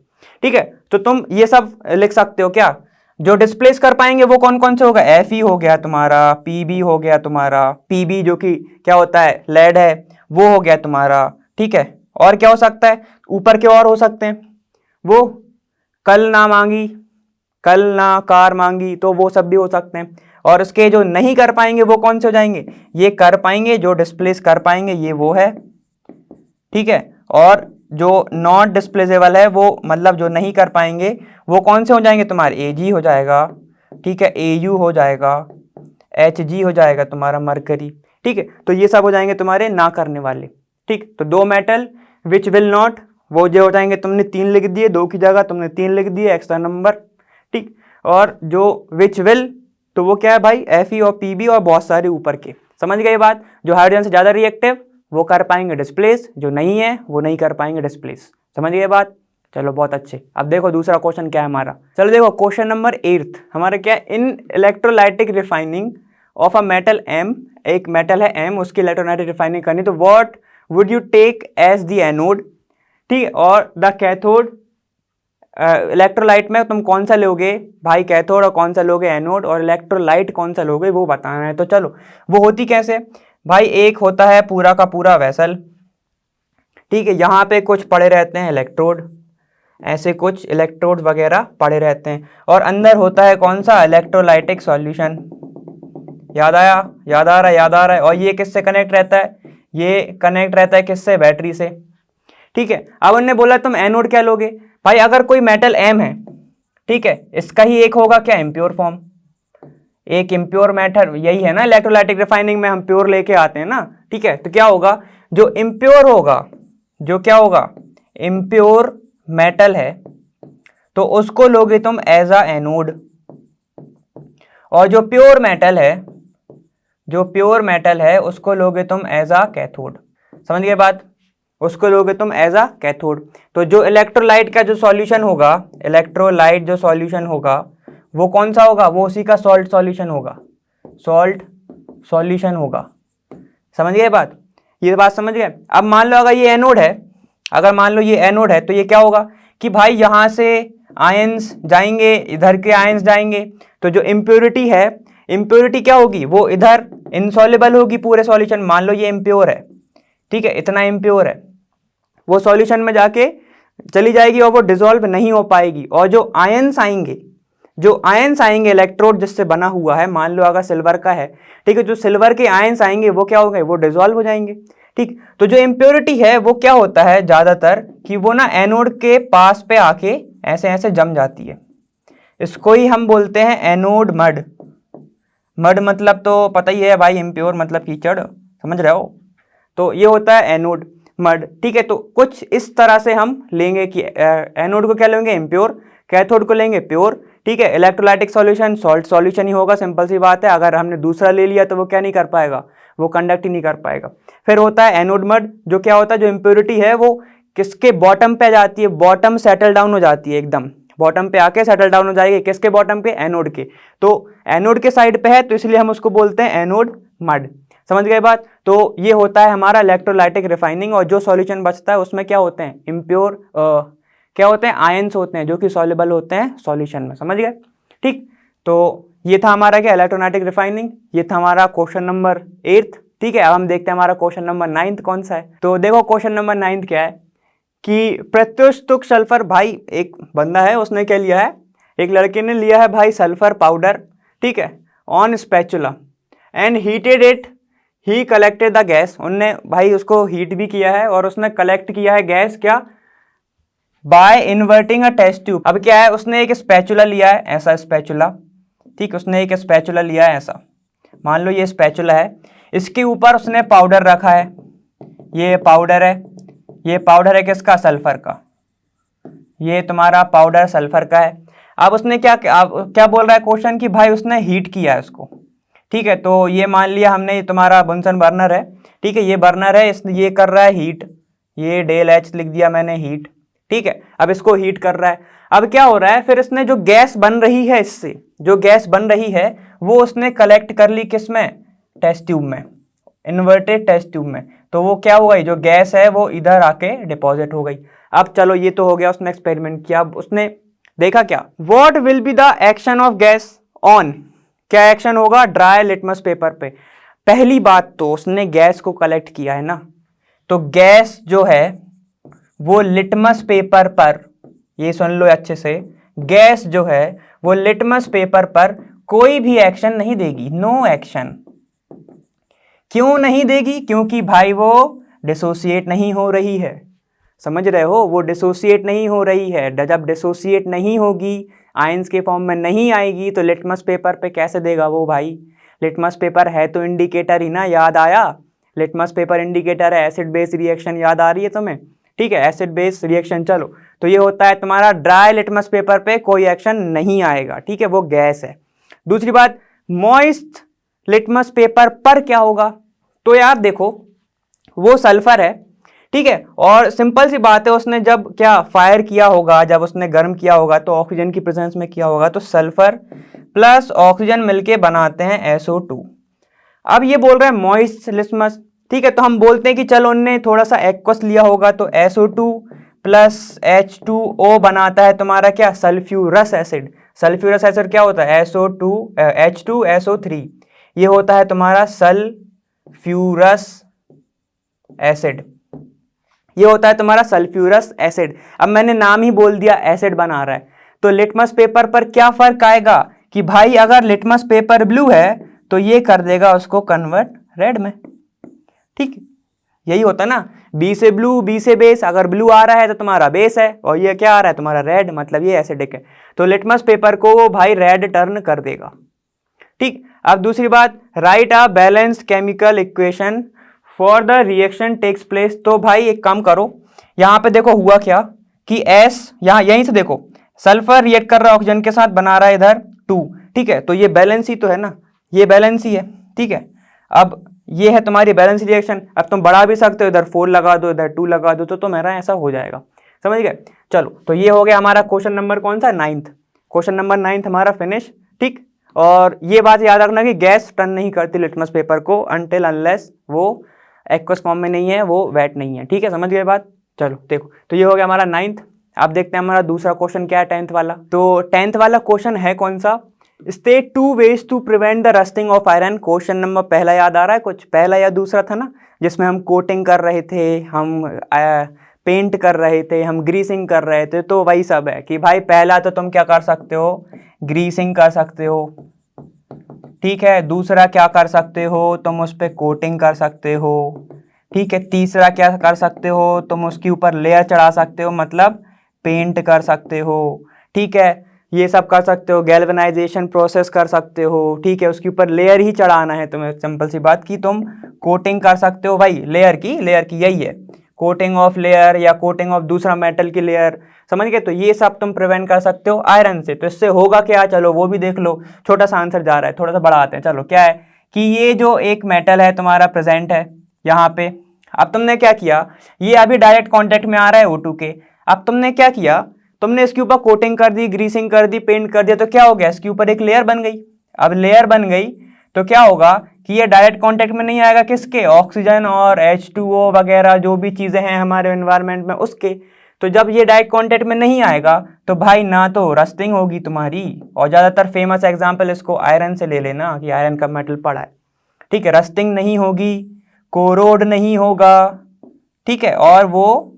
ठीक है। तो तुम ये सब लिख सकते हो क्या, जो डिस्प्लेस कर पाएंगे वो कौन कौन से होगा, Fe हो गया तुम्हारा, Pb हो गया तुम्हारा, Pb जो कि क्या होता है, लेड है, वो हो गया तुम्हारा, ठीक है। और क्या हो सकता है, ऊपर के और हो सकते हैं, वो कल ना मांगी, कल ना कार मांगी, तो वो सब भी हो सकते हैं। और उसके जो नहीं कर पाएंगे वो कौन से हो जाएंगे, ये कर पाएंगे, जो डिस्प्लेस कर पाएंगे ये वो है, ठीक है। और जो नॉट डिस्प्लेसेबल है वो मतलब जो नहीं कर पाएंगे वो कौन से हो जाएंगे तुम्हारे, Ag हो जाएगा, ठीक है, Au हो जाएगा, Hg हो जाएगा तुम्हारा मरकरी। ठीक है, तो ये सब हो जाएंगे तुम्हारे ना करने वाले। ठीक, तो 2 मेटल विच विल नॉट, वो जो हो जाएंगे, तुमने 3 लिख दिए, 2 की जगह तुमने 3 लिख दिए, एक्स्ट्रा नंबर। ठीक, और जो विच विल, तो वो क्या है भाई, Fe और Pb और बहुत सारे ऊपर के। समझ गए बात? जो हाइड्रोजन से ज़्यादा रिएक्टिव वो कर पाएंगे डिस्प्लेस, जो नहीं है वो नहीं कर पाएंगे डिस्प्लेस। समझ गए बात? चलो बहुत अच्छे। अब देखो दूसरा क्वेश्चन क्या है हमारा। चलो देखो क्वेश्चन नंबर 8 हमारा क्या है, in electrolytic refining of a metal M, एक मेटल है M, उसकी इलेक्ट्रोलाइटिक रिफाइनिंग करनी, तो what would you take as the anode. ठीक है, और द कैथोड, इलेक्ट्रोलाइट में तुम कौन सा लोगे भाई, कैथोड, और कौन सा लोगे एनोड, और इलेक्ट्रोलाइट कौन सा लोगे वो बताना है। तो चलो वो होती कैसे भाई, एक होता है पूरा का पूरा वेसल। ठीक है, यहाँ पे कुछ पड़े रहते हैं इलेक्ट्रोड, ऐसे कुछ इलेक्ट्रोड वगैरह पड़े रहते हैं, और अंदर होता है कौन सा, इलेक्ट्रोलाइटिक सॉल्यूशन। याद आया? याद आ रहा है? याद आ रहा है? और ये किससे कनेक्ट रहता है, ये कनेक्ट रहता है किससे, बैटरी से। ठीक है, अब उन्होंने बोला तुम एनोड क्या लोगे भाई, अगर कोई मेटल M है, ठीक है, इसका ही एक होगा क्या, इम्प्योर फॉर्म, एक इम्प्योर मैटर, यही है ना इलेक्ट्रोलाइटिक रिफाइनिंग में हम प्योर लेके आते हैं ना। ठीक है, तो क्या होगा, जो इम्प्योर होगा, जो क्या होगा, इम्प्योर मेटल है, तो उसको लोगे तुम एज अ एनोड, और जो प्योर मेटल है, जो प्योर मेटल है उसको लोगे तुम एज अ कैथोड। समझ गए बात? उसको लोगे तुम एज अ कैथोड। तो जो इलेक्ट्रोलाइट का जो सॉल्यूशन होगा, इलेक्ट्रोलाइट जो सॉल्यूशन होगा वो कौन सा होगा, वो उसी का सॉल्ट सॉल्यूशन होगा, सॉल्ट सॉल्यूशन होगा। समझ गए बात? ये बात समझ गए? अब मान लो अगर ये एनोड है, अगर मान लो ये एनोड है, तो ये क्या होगा कि भाई यहाँ से आयंस जाएंगे, इधर के आयंस जाएंगे, तो जो इम्प्योरिटी है, इम्प्योरिटी क्या होगी, वो इधर इनसॉल्युबल होगी पूरे सॉल्यूशन। मान लो ये इम्प्योर है, ठीक है, इतना इम्प्योर है, वो सॉल्यूशन में जाके चली जाएगी और वो डिसॉल्व नहीं हो पाएगी। और जो आयंस आएंगे, जो आयंस आएंगे इलेक्ट्रोड जिससे बना हुआ है, मान लो अगर सिल्वर का है, ठीक है, जो सिल्वर के आयंस आएंगे वो क्या हो गए, वो डिसॉल्व हो जाएंगे। ठीक, तो जो इम्प्योरिटी है वो क्या होता है ज्यादातर कि वो ना एनोड के पास पे आके ऐसे ऐसे जम जाती है, इसको ही हम बोलते हैं एनोड मड। मड मतलब तो पता ही है भाई, इम्प्योर मतलब कीचड़, समझ रहे हो? तो ये होता है एनोड मड। ठीक है, तो कुछ इस तरह से हम लेंगे कि एनोड को क्या लेंगे, इम्प्योर, कैथोड को लेंगे प्योर। ठीक है, इलेक्ट्रोलाइटिक सॉल्यूशन सॉल्ट सॉल्यूशन ही होगा, सिंपल सी बात है। अगर हमने दूसरा ले लिया तो वो क्या नहीं कर पाएगा, वो कंडक्ट ही नहीं कर पाएगा। फिर होता है एनोड मड, जो क्या होता है, जो इम्प्योरिटी है वो किसके बॉटम पे आ जाती है, बॉटम सेटल डाउन हो जाती है, एकदम बॉटम पे आके सेटल डाउन हो जाएगी। किसके बॉटम पे, एनोड के। तो एनोड के साइड पे है तो इसलिए हम उसको बोलते हैं एनोड मड। समझ गए बात? तो ये होता है हमारा इलेक्ट्रोलाइटिक रिफाइनिंग, और जो सॉल्यूशन बचता है उसमें क्या होते हैं, इम्प्योर क्या होते हैं, आयंस होते हैं, जो कि सॉल्युबल होते हैं सॉल्यूशन में। समझ गए? ठीक, तो ये था हमारा क्या, इलेक्ट्रोलाइटिक रिफाइनिंग। ये था हमारा क्वेश्चन नंबर 8। ठीक है, अब हम देखते हैं हमारा क्वेश्चन नंबर 9 कौन सा है। तो देखो क्वेश्चन नंबर 9 क्या है कि प्रत्युष्टुक सल्फर, भाई एक बंदा है उसने क्या लिया है, एक लड़के ने लिया है भाई सल्फर पाउडर, ठीक है, on spatula and heated it, he collected the gas, उनने भाई उसको हीट भी किया है और उसने कलेक्ट किया है गैस, क्या, by inverting a test tube. अब क्या है, उसने एक स्पैचुला लिया है, ऐसा स्पैचुला, ठीक, उसने एक स्पैचुला लिया है ऐसा, मान लो ये स्पैचुला है, इसके ऊपर उसने पाउडर रखा है, ये पाउडर है, ये पाउडर है किसका, सल्फर का, ये तुम्हारा पाउडर सल्फर का है। अब उसने क्या बोल रहा है क्वेश्चन कि भाई उसने हीट किया है उसको, ठीक है, तो ये मान लिया हमने, ये तुम्हारा बुनसन बर्नर है, ठीक है, ये बर्नर है, ये कर रहा है हीट, ये डेल एच लिख दिया मैंने, हीट, ठीक है, अब इसको हीट कर रहा है। अब क्या हो रहा है, फिर इसने जो गैस बन रही है, इससे जो गैस बन रही है वो उसने कलेक्ट कर ली किस में, टेस्ट ट्यूब में, इन्वर्टेड टेस्ट ट्यूब में। तो वो क्या हो गई, जो गैस है वो इधर आके डिपॉजिट हो गई। अब चलो ये तो हो गया, उसने एक्सपेरिमेंट किया, अब उसने देखा क्या, what will be the action of gas on, क्या एक्शन होगा ड्राई लिटमस पेपर पे। पहली बात तो उसने गैस को कलेक्ट किया है ना, तो गैस जो है वो लिटमस पेपर पर, ये सुन लो अच्छे से, गैस जो है वो लिटमस पेपर पर कोई भी एक्शन नहीं देगी, नो एक्शन। क्यों नहीं देगी, क्योंकि भाई वो डिसोसिएट नहीं हो रही है, समझ रहे हो, वो डिसोसिएट नहीं हो रही है। जब डिसोसिएट नहीं होगी, आयंस के फॉर्म में नहीं आएगी, तो लिटमस पेपर पे कैसे देगा वो भाई, लिटमस पेपर है तो इंडिकेटर ही ना, याद आया? लिटमस पेपर इंडिकेटर है, एसिड बेस रिएक्शन याद आ रही है तुम्हें? ठीक है, एसिड बेस रिएक्शन। चलो, तो ये होता है तुम्हारा ड्राई लिटमस पेपर पे कोई एक्शन नहीं आएगा, ठीक है, वो गैस है। दूसरी बात, मॉइस्ट लिटमस पेपर पर क्या होगा? तो यार देखो, वो सल्फर है, ठीक है, और सिंपल सी बात है, उसने जब क्या फायर किया होगा, जब उसने गर्म किया होगा तो ऑक्सीजन की प्रेजेंस में किया होगा, तो सल्फर प्लस ऑक्सीजन मिलके बनाते हैं SO2। अब ये बोल रहे हैं मॉइस्ट लिटमस, ठीक है, तो हम बोलते हैं कि चलो उनने थोड़ा सा एक्वस लिया होगा, तो SO2 प्लस H2O बनाता है तुम्हारा क्या, सल्फ्यूरस एसिड। सल्फ्यूरस एसिड क्या होता है, SO2 H2SO3, ये होता है तुम्हारा सल्फ्यूरस एसिड, ये होता है तुम्हारा सल्फ्यूरस एसिड। अब मैंने नाम ही बोल दिया, एसिड बना रहा है। तो लिटमस पेपर पर क्या फर्क आएगा कि भाई अगर लिटमस पेपर ब्लू है तो ये कर देगा उसको कन्वर्ट रेड में, ठीक, यही होता है ना, बी से ब्लू, बी से बेस, अगर ब्लू आ रहा है तो तुम्हारा बेस है, और ये क्या आ रहा है तुम्हारा रेड, मतलब ये एसिडिक है, तो लिटमस पेपर को वो भाई रेड टर्न कर देगा, ठीक। अब दूसरी बात, write a balanced chemical equation for the reaction takes place. तो भाई एक काम करो, यहाँ पे देखो हुआ क्या कि S, यहाँ यहीं से देखो, सल्फर रिएक्ट कर रहा है ऑक्सीजन के साथ, बना रहा है इधर 2, ठीक है, तो ये बैलेंस ही तो है ना, ये बैलेंस ही है, ठीक है। अब ये है तुम्हारी बैलेंस रिएक्शन, अब तुम बढ़ा भी सकते हो, इधर 4 लगा दो, इधर 2 लगा दो, तो तुम्हारा ऐसा हो जाएगा, समझ गए? चलो, तो ये हो गया हमारा क्वेश्चन नंबर कौन सा, 9th, क्वेश्चन नंबर 9th हमारा फिनिश, ठीक। और ये बात याद रखना कि गैस टर्न नहीं करती लिटमस पेपर को अनटिल अनलेस वो एक्वस फॉर्म में नहीं है, वो वेट नहीं है, ठीक है, समझ गए बात? चलो देखो, तो ये हो गया हमारा 9th। अब देखते हैं हमारा दूसरा क्वेश्चन क्या है 10th वाला। तो 10th वाला क्वेश्चन है कौन सा, state 2 ways to prevent the rusting of iron. Question number पहला याद आ रहा है कुछ, पहला या दूसरा था ना, जिसमें हम कोटिंग कर रहे थे, हम पेंट कर रहे थे, हम ग्रीसिंग कर रहे थे, तो वही सब है कि भाई पहला तो तुम क्या कर सकते हो, ग्रीसिंग कर सकते हो, ठीक है, दूसरा क्या कर सकते हो, तुम उस पर कोटिंग कर सकते हो, ठीक है, तीसरा क्या कर सकते हो, तुम उसके ऊपर लेयर चढ़ा सकते हो, मतलब पेंट कर सकते हो, ठीक है, ये सब कर सकते हो, गैल्वेनाइजेशन प्रोसेस कर सकते हो, ठीक है, उसके ऊपर लेयर ही चढ़ाना है तुम्हें, सिंपल सी बात की तुम कोटिंग कर सकते हो भाई, लेयर की यही है, कोटिंग ऑफ लेयर या कोटिंग ऑफ दूसरा मेटल की लेयर, समझ गए? तो ये सब तुम प्रिवेंट कर सकते हो आयरन से। तो इससे होगा क्या, चलो वो भी देख लो, छोटा सा आंसर जा रहा है, थोड़ा सा बढ़ाते हैं। चलो, क्या है कि ये जो एक मेटल है तुम्हारा प्रेजेंट है यहाँ पे, अब तुमने क्या किया, ये अभी डायरेक्ट कॉन्टेक्ट में आ रहा है O2 के, अब तुमने क्या किया, तुमने इसके ऊपर कोटिंग कर दी, ग्रीसिंग कर दी, पेंट कर दिया, तो क्या हो गया, इसके ऊपर एक लेयर बन गई। अब लेयर बन गई तो क्या होगा कि ये डायरेक्ट कांटेक्ट में नहीं आएगा किसके, ऑक्सीजन और H2O वगैरह जो भी चीज़ें हैं हमारे एनवायरनमेंट में उसके। तो जब ये डायरेक्ट कांटेक्ट में नहीं आएगा तो भाई ना तो रस्टिंग होगी तुम्हारी, और ज़्यादातर फेमस एग्जांपल इसको आयरन से ले लेना कि आयरन का मेटल पड़ा है, ठीक है, रस्टिंग नहीं होगी, कोरोड नहीं होगा, ठीक है, और वो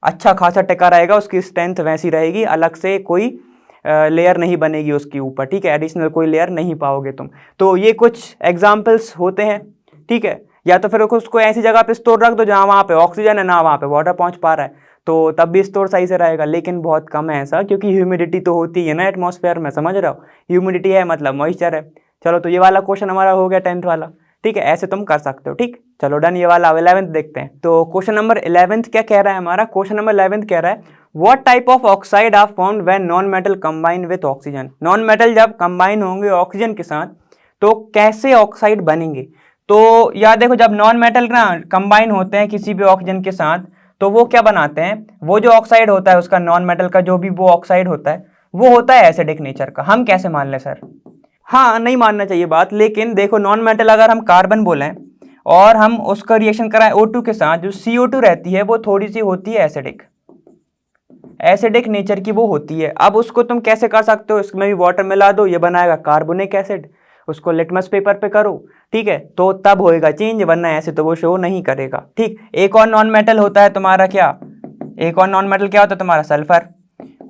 अच्छा खासा टिका रहेगा, उसकी स्ट्रेंथ वैसी रहेगी, अलग से कोई लेयर नहीं बनेगी उसके ऊपर, ठीक है, एडिशनल कोई लेयर नहीं पाओगे तुम। तो ये कुछ एग्जाम्पल्स होते हैं, ठीक है, या तो फिर उसको ऐसी जगह पे स्टोर रख दो जहाँ वहाँ पे ऑक्सीजन है ना वहाँ पे वाटर पहुँच पा रहा है, तो तब भी स्टोर सही से रहेगा, लेकिन बहुत कम है ऐसा, क्योंकि ह्यूमिडिटी तो होती है ना एटमॉस्फेयर में, समझ रहे हो, ह्यूमिडिटी है मतलब मॉइस्चर है। चलो, तो ये वाला क्वेश्चन हमारा हो गया 10th वाला, ठीक है, ऐसे तुम कर सकते हो, ठीक। चलो डन, ये वाला 11th देखते हैं। तो क्वेश्चन नंबर 11th क्या कह रहा है हमारा, क्वेश्चन नंबर 11th कह रहा है what type of oxide are formed when non metal combine with oxygen. Non metal जब कंबाइन होंगे ऑक्सीजन के साथ तो कैसे ऑक्साइड बनेंगे। तो याद देखो, जब नॉन मेटल ना कंबाइन होते हैं किसी भी ऑक्सीजन के साथ तो वो क्या बनाते हैं, वो जो ऑक्साइड होता है उसका, नॉन मेटल का जो भी वो ऑक्साइड होता है वो होता है एसिडिक नेचर का। हम कैसे मान लें सर, हाँ नहीं मानना चाहिए बात, लेकिन देखो नॉन मेटल अगर हम कार्बन बोलें और हम उसका रिएक्शन कराएं O2 के साथ, जो CO2 रहती है वो थोड़ी सी होती है एसिडिक नेचर की वो होती है। अब उसको तुम कैसे कर सकते हो, इसमें भी वाटर मिला दो, ये बनाएगा कार्बोनिक एसिड, उसको लिटमस पेपर पे करो, ठीक है, तो तब होएगा चेंज, वरना ऐसे तो वो शो नहीं करेगा, ठीक। एक और नॉन मेटल होता है तुम्हारा क्या, एक और नॉन मेटल क्या होता है तुम्हारा सल्फर,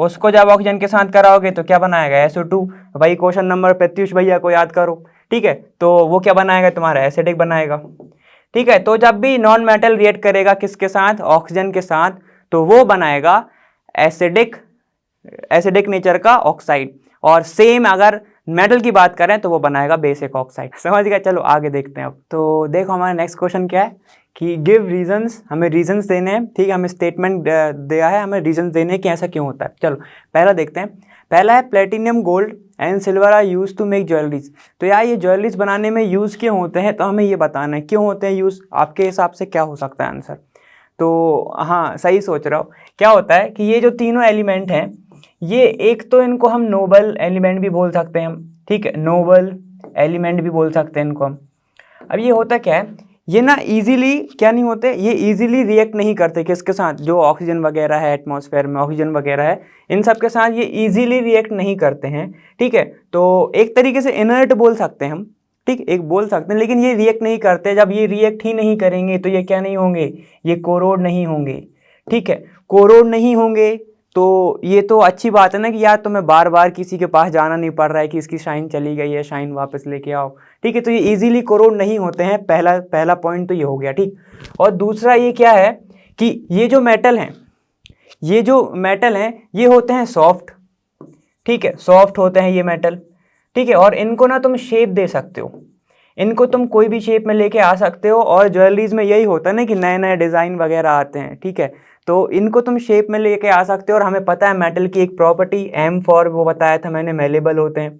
उसको जब ऑक्सीजन के साथ कराओगे तो क्या बनाएगा SO2, वही क्वेश्चन नंबर 35 भैया को याद करो, ठीक है, तो वो क्या बनाएगा तुम्हारा एसिडिक बनाएगा, ठीक है। तो जब भी नॉन मेटल रिएक्ट करेगा किसके साथ, ऑक्सीजन के साथ, तो वो बनाएगा एसिडिक नेचर का ऑक्साइड। और सेम अगर मेटल की बात करें तो वो बनाएगा बेसिक ऑक्साइड। समझ गए? चलो आगे देखते हैं। अब तो देखो हमारा नेक्स्ट क्वेश्चन क्या है कि गिव रीजंस, हमें रीजंस देने हैं। ठीक है, हमें स्टेटमेंट दिया है, हमें रीजंस देने हैं कि ऐसा क्यों होता है। चलो पहला देखते हैं। पहला है platinum, gold and silver are use to make jewelleries. तो यार ये ज्वेलरीज बनाने में यूज़ क्यों होते हैं, तो हमें ये बताना है क्यों होते हैं यूज़। आपके हिसाब से क्या हो सकता है आंसर? तो हाँ सही सोच रहा हो। क्या होता है कि ये जो तीनों एलिमेंट हैं, ये एक तो इनको हम नोबल एलिमेंट भी बोल सकते हैं हम। ठीक है, नोबल एलिमेंट भी बोल सकते हैं इनको हम। अब ये होता क्या है, ये ना इजीली क्या नहीं होते, ये इजीली रिएक्ट नहीं करते किसके साथ, जो ऑक्सीजन वगैरह है एटमॉस्फेयर में, ऑक्सीजन वगैरह है, इन सब के साथ ये इजीली रिएक्ट नहीं करते हैं। ठीक है, तो एक तरीके से इनर्ट बोल सकते हैं हम। ठीक, एक बोल सकते हैं, लेकिन ये रिएक्ट नहीं करते। जब ये रिएक्ट ही नहीं करेंगे तो ये क्या नहीं होंगे, ये कोरोड नहीं होंगे। ठीक है, कोरोड नहीं होंगे तो ये तो अच्छी बात है ना कि यार तुम्हें बार बार किसी के पास जाना नहीं पड़ रहा है कि इसकी शाइन चली गई है, शाइन वापस लेके आओ। ठीक है, तो ये इजीली कोरोड नहीं होते हैं। पहला पॉइंट तो ये हो गया। ठीक, और दूसरा ये क्या है कि ये जो मेटल हैं, ये होते हैं सॉफ्ट। ठीक है, सॉफ्ट होते हैं ये मेटल। ठीक है, और इनको ना तुम शेप दे सकते हो, इनको तुम कोई भी शेप में लेके आ सकते हो। और ज्वेलरीज में यही होता है ना कि नए नए डिज़ाइन वगैरह आते हैं। ठीक है, तो इनको तुम शेप में लेके आ सकते हो। और हमें पता है मेटल की एक प्रॉपर्टी एम फॉर, वो बताया था मैंने, मेलेबल होते हैं।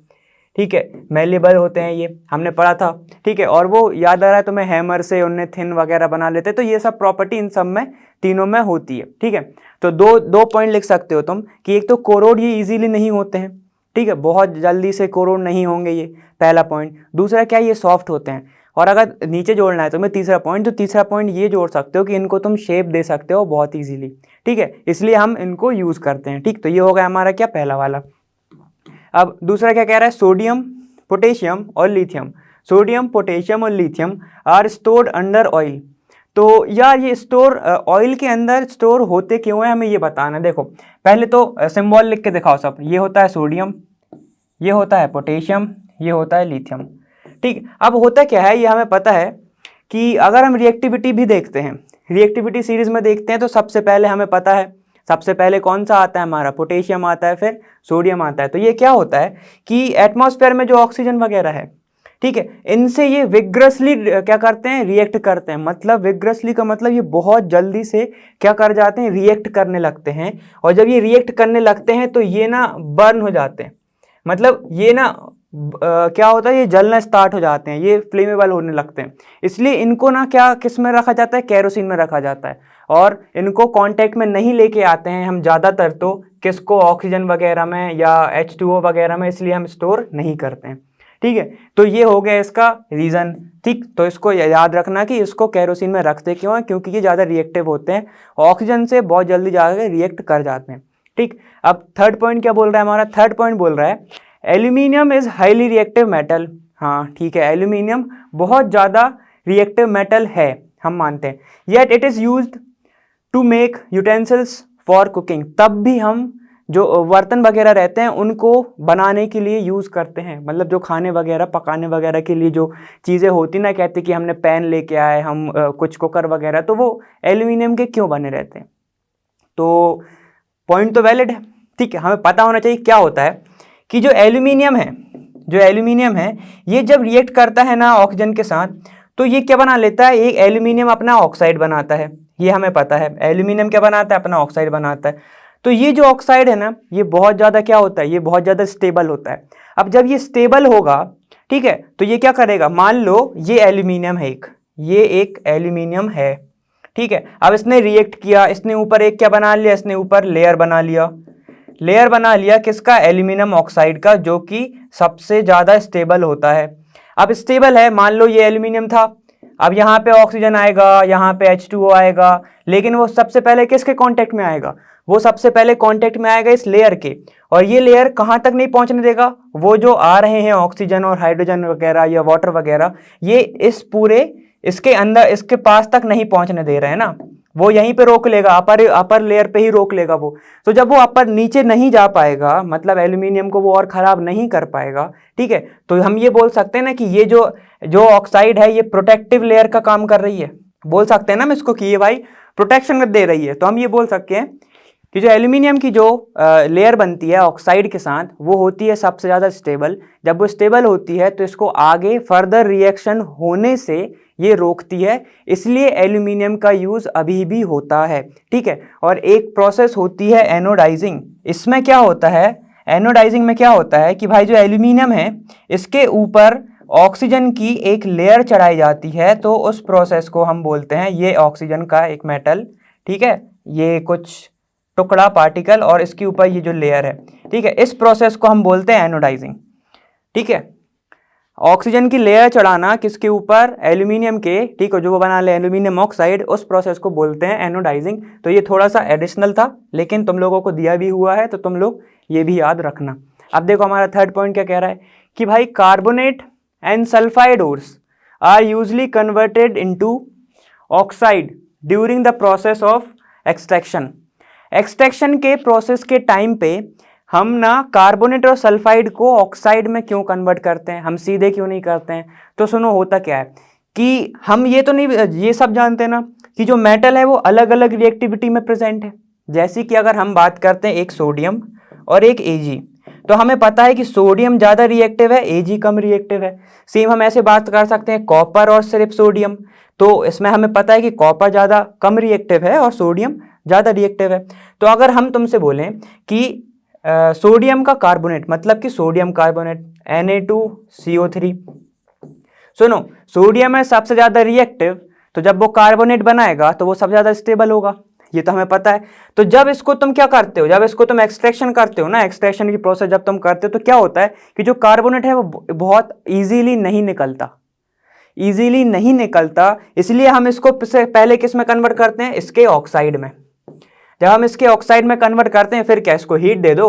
ठीक है, मेलेबल होते हैं, ये हमने पढ़ा था। ठीक है, और वो याद आ रहा है तुम्हें, हैमर से उन्हें थिन वगैरह बना लेते। तो ये सब प्रॉपर्टी इन सब में, तीनों में होती है। ठीक है, तो दो पॉइंट लिख सकते हो तुम कि एक तो कोरोड ये इजीली नहीं होते हैं। ठीक है, बहुत जल्दी से कोरोड नहीं होंगे, ये पहला पॉइंट। दूसरा क्या, ये सॉफ्ट होते हैं। और अगर नीचे जोड़ना है तुम्हें तीसरा पॉइंट, तो तीसरा पॉइंट ये जोड़ सकते हो कि इनको तुम शेप दे सकते हो बहुत ईजीली। ठीक है, इसलिए हम इनको यूज़ करते हैं। ठीक, तो ये हो गया हमारा क्या, पहला वाला। अब दूसरा क्या कह रहा है, सोडियम, पोटेशियम और लिथियम। सोडियम, पोटेशियम और lithium are stored under oil. तो यार ये स्टोर ऑयल के अंदर स्टोर होते क्यों है, हमें ये बताना है। देखो पहले तो सिंबल लिख के दिखाओ सब। ये होता है सोडियम, ये होता है पोटेशियम, ये होता है लिथियम। ठीक, अब होता क्या है, ये हमें पता है कि अगर हम रिएक्टिविटी भी देखते हैं, रिएक्टिविटी सीरीज में देखते हैं, तो सबसे पहले हमें पता है, सबसे पहले कौन सा आता है हमारा, पोटेशियम आता है, फिर सोडियम आता है। तो ये क्या होता है कि एटमॉस्फेयर में जो ऑक्सीजन वगैरह है, ठीक है, इनसे ये विग्रसली क्या करते हैं, रिएक्ट करते हैं। मतलब विग्रसली का मतलब ये बहुत जल्दी से क्या कर जाते हैं, रिएक्ट करने लगते हैं। और जब ये रिएक्ट करने लगते हैं तो ये ना बर्न हो जाते हैं। मतलब ये ना क्या होता है, ये जलना स्टार्ट हो जाते हैं, ये फ्लेमेबल होने लगते हैं। इसलिए इनको ना क्या किस में रखा जाता है, केरोसिन में रखा जाता है। और इनको कांटेक्ट में नहीं लेके आते हैं हम ज़्यादातर, तो किसको, ऑक्सीजन वगैरह में या H2O वगैरह में, इसलिए हम स्टोर नहीं करते हैं। ठीक है, तो ये हो गया इसका रीज़न। ठीक, तो इसको याद रखना कि इसको केरोसिन में रखते क्यों है, क्योंकि ये ज़्यादा रिएक्टिव होते हैं, ऑक्सीजन से बहुत जल्दी जाकर रिएक्ट कर जाते हैं। ठीक, अब थर्ड पॉइंट क्या बोल रहा है हमारा, थर्ड पॉइंट बोल रहा है aluminium is highly reactive metal. हाँ ठीक है, एल्यूमिनियम बहुत ज़्यादा रिएक्टिव मेटल है, हम मानते हैं। Yet it is used to make utensils for cooking. तब भी हम जो बर्तन वगैरह रहते हैं उनको बनाने के लिए यूज़ करते हैं। मतलब जो खाने वगैरह पकाने वगैरह के लिए जो चीज़ें होती ना, कहते कि हमने पैन लेके आए हम, कुछ कुकर वगैरह, तो वो एल्यूमिनियम के क्यों बने रहते हैं। तो पॉइंट तो वैलिड है। ठीक है, हमें पता होना चाहिए क्या होता है कि जो एल्यूमिनियम है ये जब रिएक्ट करता है ना ऑक्सीजन के साथ, तो ये क्या बना लेता है, एक एल्यूमिनियम अपना ऑक्साइड बनाता है। ये हमें पता है, एल्यूमिनियम क्या बनाता है, अपना ऑक्साइड बनाता है। तो ये जो ऑक्साइड है ना, ये बहुत ज़्यादा क्या होता है, ये बहुत ज़्यादा स्टेबल होता है। अब जब ये स्टेबल होगा, ठीक है, तो ये क्या करेगा, मान लो ये एल्यूमिनियम है, ये एक एल्यूमिनियम है। ठीक है, अब इसने रिएक्ट किया, इसने ऊपर एक क्या बना लिया, इसने ऊपर लेयर बना लिया किसका, एल्यूमिनियम ऑक्साइड का, जो कि सबसे ज़्यादा स्टेबल होता है। अब स्टेबल है, मान लो ये एल्यूमिनियम था, अब यहाँ पे ऑक्सीजन आएगा, यहाँ पे H2O आएगा, लेकिन वो सबसे पहले किसके कांटेक्ट में आएगा, वो सबसे पहले कांटेक्ट में आएगा इस लेयर के। और ये लेयर कहाँ तक नहीं पहुँचने देगा, वो जो आ रहे हैं ऑक्सीजन और हाइड्रोजन वगैरह या वाटर वगैरह, ये इस पूरे इसके अंदर, इसके पास तक नहीं पहुँचने दे रहे हैं ना, वो यहीं पे रोक लेगा, अपर लेयर पे ही रोक लेगा वो। तो जब वो अपर नीचे नहीं जा पाएगा, मतलब एल्यूमिनियम को वो और ख़राब नहीं कर पाएगा, ठीक है, तो हम ये बोल सकते हैं ना कि ये जो ऑक्साइड है ये प्रोटेक्टिव लेयर का काम कर रही है। बोल सकते हैं ना हम इसको कि ये भाई प्रोटेक्शन दे रही है। तो हम ये बोल सकते हैं कि जो एल्यूमिनियम की जो लेयर बनती है ऑक्साइड के साथ वो होती है सबसे ज़्यादा स्टेबल। जब वो स्टेबल होती है तो इसको आगे फर्दर रिएक्शन होने से ये रोकती है, इसलिए एल्यूमिनियम का यूज़ अभी भी होता है। ठीक है, और एक प्रोसेस होती है एनोडाइजिंग। इसमें क्या होता है, एनोडाइजिंग में क्या होता है कि भाई जो एल्यूमिनियम है इसके ऊपर ऑक्सीजन की एक लेयर चढ़ाई जाती है, तो उस प्रोसेस को हम बोलते हैं, ये ऑक्सीजन का एक मेटल, ठीक है, ये कुछ टुकड़ा पार्टिकल और इसके ऊपर ये जो लेयर है, ठीक है, इस प्रोसेस को हम बोलते हैं एनोडाइजिंग। ठीक है, ऑक्सीजन की लेयर चढ़ाना किसके ऊपर, एल्यूमिनियम के, ठीक है, जो वो बना ले एल्यूमिनियम ऑक्साइड, उस प्रोसेस को बोलते हैं एनोडाइजिंग। तो ये थोड़ा सा एडिशनल था लेकिन तुम लोगों को दिया भी हुआ है तो तुम लोग ये भी याद रखना। अब देखो हमारा थर्ड पॉइंट क्या कह रहा है कि भाई carbonate and sulphide ores are usually converted into oxide during the process of extraction. Extraction के प्रोसेस के टाइम पे हम ना कार्बोनेट और सल्फाइड को ऑक्साइड में क्यों कन्वर्ट करते हैं, हम सीधे क्यों नहीं करते हैं। तो सुनो होता क्या है कि हम ये तो नहीं, ये सब जानते हैं ना कि जो मेटल है वो अलग अलग रिएक्टिविटी में प्रेजेंट है। जैसे कि अगर हम बात करते हैं एक सोडियम और एक Ag, तो हमें पता है कि सोडियम ज़्यादा रिएक्टिव है, Ag कम रिएक्टिव है। सेम हम ऐसे बात कर सकते हैं कॉपर और सिर्फ सोडियम, तो इसमें हमें पता है कि कॉपर ज़्यादा कम रिएक्टिव है और सोडियम ज़्यादा रिएक्टिव है। तो अगर हम तुमसे बोलें कि सोडियम का कार्बोनेट, मतलब कि सोडियम कार्बोनेट Na2CO3, सुनो सोडियम है सबसे ज़्यादा रिएक्टिव, तो जब वो कार्बोनेट बनाएगा तो वो सबसे ज़्यादा स्टेबल होगा, ये तो हमें पता है। तो जब इसको तुम क्या करते हो, जब इसको तुम एक्सट्रैक्शन करते हो ना, एक्सट्रैक्शन की प्रोसेस जब तुम करते हो तो क्या होता है कि जो कार्बोनेट है वो बहुत ईजीली नहीं निकलता, ईजीली नहीं निकलता, इसलिए हम इसको पहले किस में कन्वर्ट करते हैं, इसके ऑक्साइड में। जब हम इसके ऑक्साइड में कन्वर्ट करते हैं फिर क्या, इसको हीट दे दो,